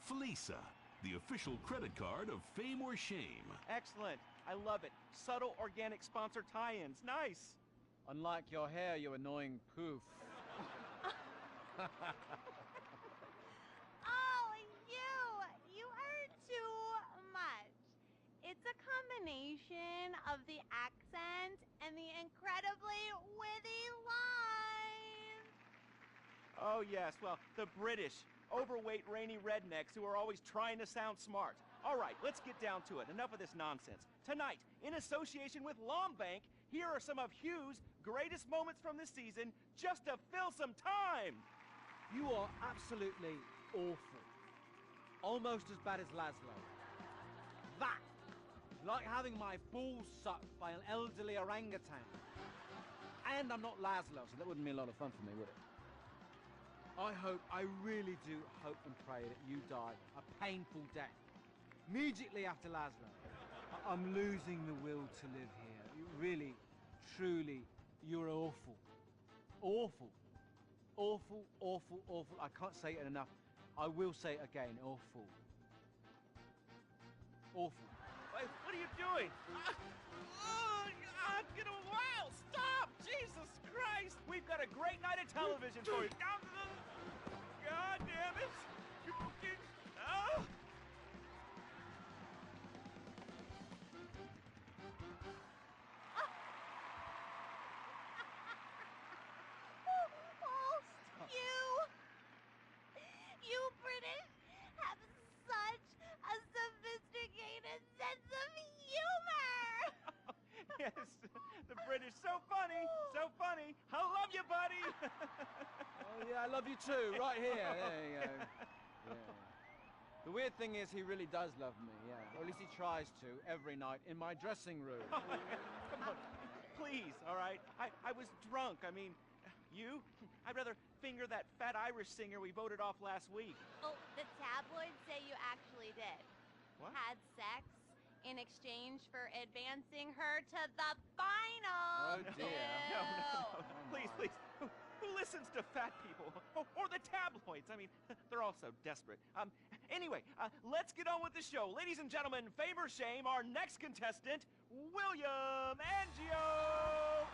Fleesa, the official credit card of fame or shame. Excellent. I love it. Subtle organic sponsor tie-ins. Nice. Unlike your hair, you annoying poof. Oh, you are too much. It's a combination of the accent and the incredibly witty lines. Oh, yes. Well, the British, overweight, rainy rednecks who are always trying to sound smart. All right, let's get down to it. Enough of this nonsense. Tonight, in association with Lombank, here are some of Hugh's greatest moments from this season, just to fill some time. You are absolutely awful. Almost as bad as Laszlo. That! Like having my balls sucked by an elderly orangutan. And I'm not Laszlo, so that wouldn't be a lot of fun for me, would it? I really do hope and pray that you die a painful death. Immediately after Laszlo. I'm losing the will to live here. You really, truly, you're awful. Awful. Awful, awful, awful. I can't say it enough. I will say it again. Awful. Awful. Wait, what are you doing? Get a while! Stop! Jesus Christ! We've got a great night of television for you. God damn it! Oh! You British have such a sophisticated sense of humor! Yes, the British, so funny, so funny. I love you, buddy! Oh, yeah, I love you too, right here. There you go. Yeah. The weird thing is he really does love me, yeah. Or at least he tries to, every night, in my dressing room. Come on, please, all right? I was drunk, I mean, you? I'd rather finger that fat Irish singer we voted off last week. Oh, the tabloids say you actually did. What? Had sex in exchange for advancing her to the final. Oh, dear. No. Please, please. Who listens to fat people? Or the tabloids? I mean, they're all so desperate. Anyway, let's get on with the show. Ladies and gentlemen, fame or shame, our next contestant, William Angio!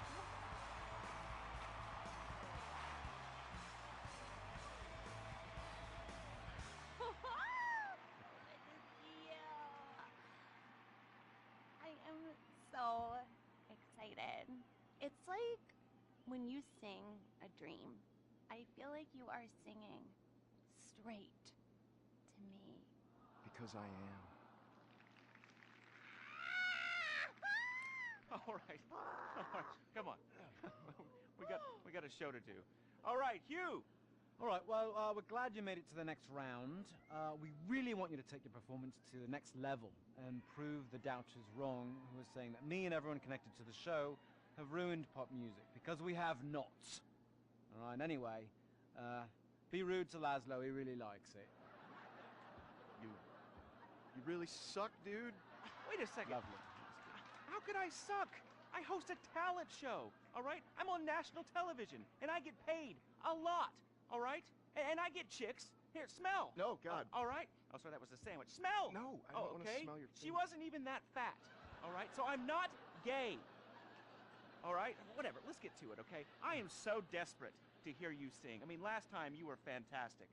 When you sing a dream, I feel like you are singing straight to me. Because I am. All right. Come on. we got a show to do. All right, Hugh. All right, well, we're glad you made it to the next round. We really want you to take your performance to the next level and prove the doubters wrong who are saying that me and everyone connected to the show have ruined pop music, because we have not. All right, anyway, be rude to Laszlo, he really likes it. You really suck, dude. Wait a second. Lovely. How could I suck? I host a talent show, all right? I'm on national television, and I get paid a lot, all right? And I get chicks. Here, smell. No, God. All right? Oh, sorry, that was a sandwich. Smell. No, I don't want to smell your She wasn't even that fat, all right? So I'm not gay, all right? Whatever, let's get to it, okay? I am so desperate to hear you sing. I mean, last time you were fantastic.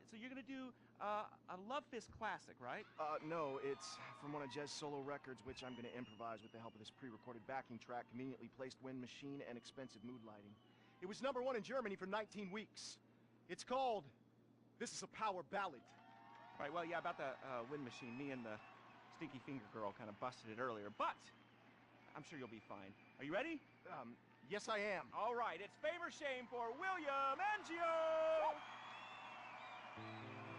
So you're going to do a Love Fist classic, right? No, it's from one of Jez's solo records, which I'm gonna improvise with the help of this pre-recorded backing track, conveniently placed wind machine, and expensive mood lighting. It was #1 in Germany for 19 weeks. It's called This Is a Power Ballad. Right, well, yeah, about the wind machine, me and the Stinky Finger Girl kind of busted it earlier, but I'm sure you'll be fine. Are you ready? Yes, I am. All right, it's Fame or Shame for William Angio!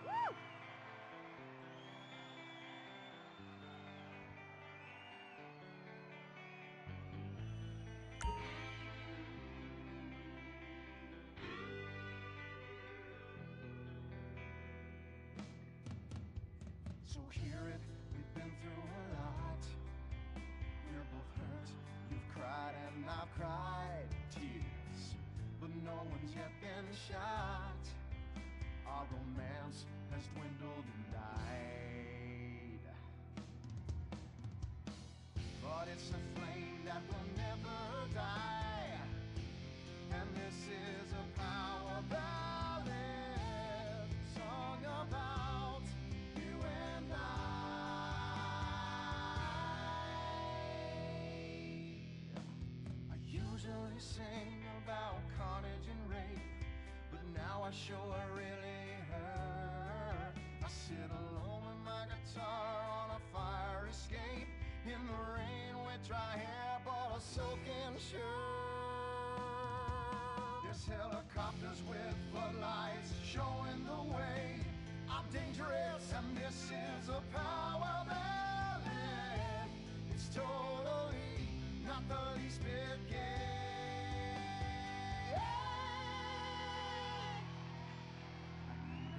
Woo! So hear it, we've been through a lot. We're both hurt, you've cried and I've cried tears, but no one's yet been shot. Our romance has dwindled and died, but it's a flame that will never die, and this is a power ballad song about you and I usually sing about carnage and rape, but now I sure really hurt. I sit alone with my guitar on a fire escape, in the rain with dry hair but a soaking shirt. There's helicopters with floodlights showing the way. I'm dangerous and this is a power ballad. It's totally not the least bit gay.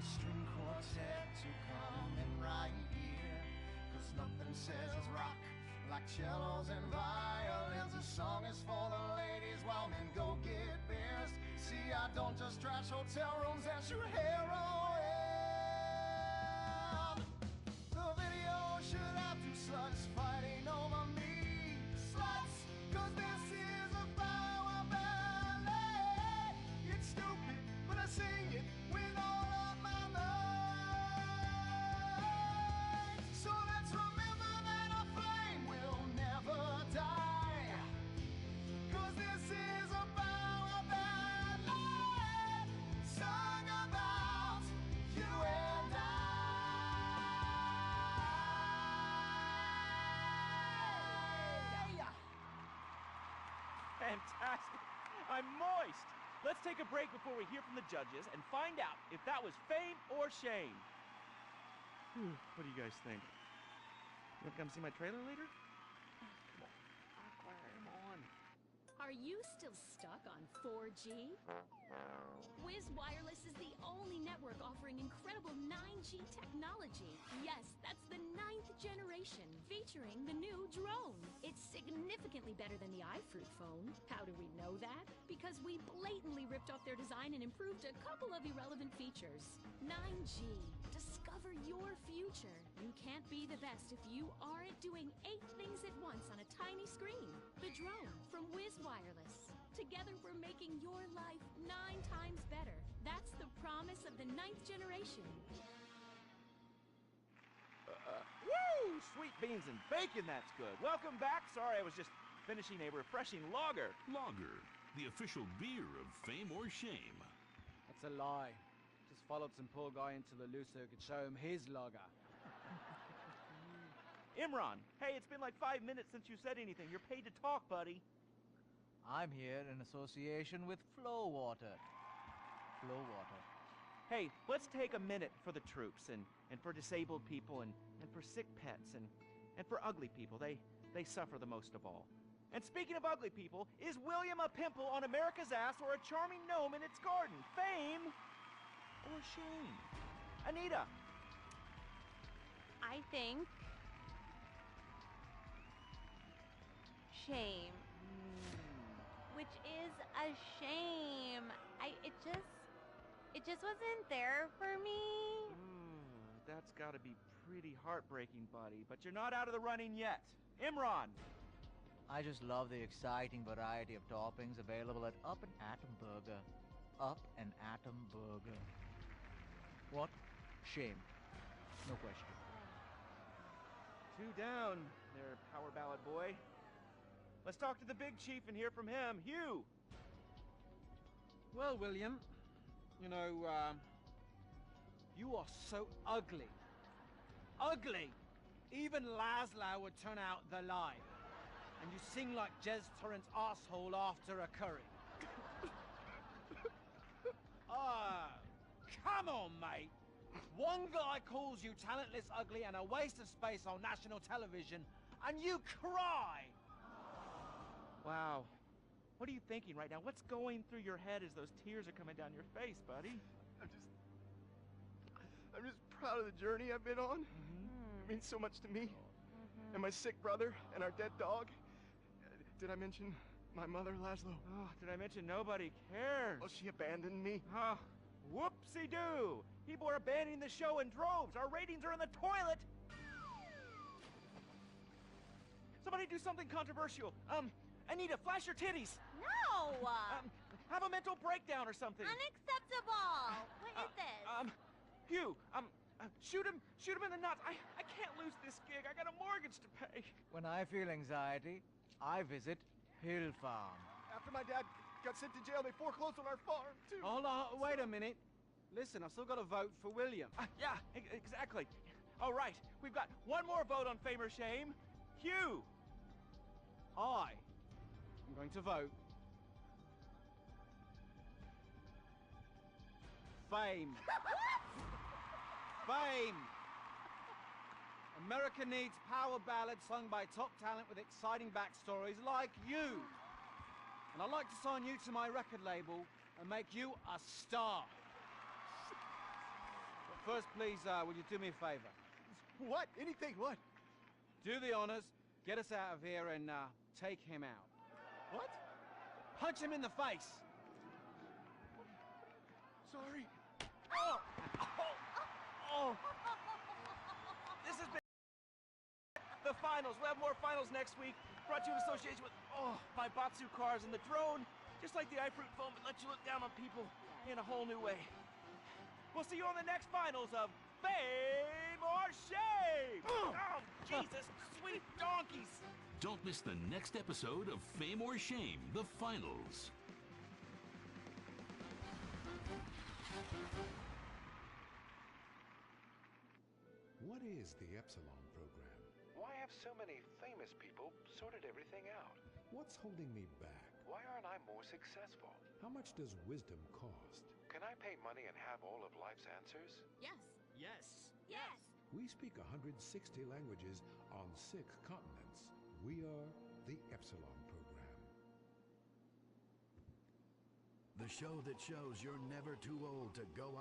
String quartet to come in right here, 'cause nothing says rock like cellos and violins. The song is for the ladies while men go get beers. See, I don't just trash hotel rooms and shoot heroin. The video should have 2 sluts fighting over me. Sluts, 'cause this is a power ballad. It's stupid, but I sing it with all of my might. So let's remember that a flame will never die, 'cause this is a power ballad song about you and I. Fantastic. I'm moist. Let's take a break before we hear from the judges and find out if that was fame or shame. What do you guys think? You want to come see my trailer later? Come on. Come on. Are you still stuck on 4G? Wiz Wireless is the only network offering incredible 9G technology. Yes, that's the 9th generation, featuring the new drone. It's significantly better than the iFruit phone. How do we know that? Because we blatantly ripped off their design and improved a couple of irrelevant features. 9G. Discover your future. You can't be the best if you aren't doing 8 things at once on a tiny screen. The drone from Wiz Wireless. Together we're making your life 9 times better. That's the promise of the 9th generation. Woo! Sweet beans and bacon, that's good. Welcome back. Sorry, I was just finishing a refreshing lager. Lager. the official beer of fame or shame. That's a lie. Just followed some poor guy into the loose so he could show him his lager. Imran, hey, it's been like 5 minutes since you said anything. You're paid to talk, buddy. I'm here in association with Flow Water. Flow Water. Hey, let's take a minute for the troops and for disabled people and for sick pets and for ugly people. They suffer the most of all. And speaking of ugly people, is William a pimple on America's ass or a charming gnome in its garden? Fame or shame? Anita. I think shame. Which is a shame. It just wasn't there for me. That's gotta be pretty heartbreaking, buddy. But you're not out of the running yet. Imran. I just love the exciting variety of toppings available at Up and Atom Burger. Up and Atom Burger. What? Shame. No question. 2 down there, power ballad boy. Let's talk to the big chief and hear from him. Hugh! Well, William, you know, you are so ugly. Ugly! Even Laszlo would turn out the light. And you sing like Jez Torrance asshole after a curry. Come on, mate. One guy calls you talentless, ugly, and a waste of space on national television, and you cry! Wow. What are you thinking right now? What's going through your head as those tears are coming down your face, buddy? I'm just proud of the journey I've been on. It means so much to me. And my sick brother and our dead dog. Did I mention my mother, Laszlo? Oh, did I mention nobody cares? Oh, she abandoned me. Whoopsie-doo! People are abandoning the show in droves. Our ratings are in the toilet. Somebody do something controversial. Anita, flash your titties. No! Have a mental breakdown or something. Unacceptable! What is this? Hugh, shoot him in the nuts. I can't lose this gig. I got a mortgage to pay. When I feel anxiety, I visit Hill Farm. After my dad got sent to jail, they foreclosed on our farm, too. Hold on, wait a minute. Listen, I've still got to vote for William. Yeah, exactly. All right, we've got one more vote on Fame or Shame. Hugh! I'm going to vote Fame. Fame. America needs power ballads sung by top talent with exciting backstories like you. And I'd like to sign you to my record label and make you a star. But first, please, will you do me a favor? What? Anything, what? Do the honors, get us out of here, and take him out. What? Punch him in the face! Sorry. Oh! This has been the finals. We'll have more finals next week. Brought to you in association with my Batsu cars and the drone. Just like the iFruit phone, but lets you look down on people in a whole new way. We'll see you on the next finals of Fame or Shame! Oh, Jesus, sweet donkeys! Don't miss the next episode of Fame or Shame, the finals. What is the Epsilon program? Why have so many famous people sorted everything out? What's holding me back? Why aren't I more successful? How much does wisdom cost? Can I pay money and have all of life's answers? Yes. Yes. Yes. We speak 160 languages on 6 continents. We are the Epsilon program. The show that shows you're never too old to go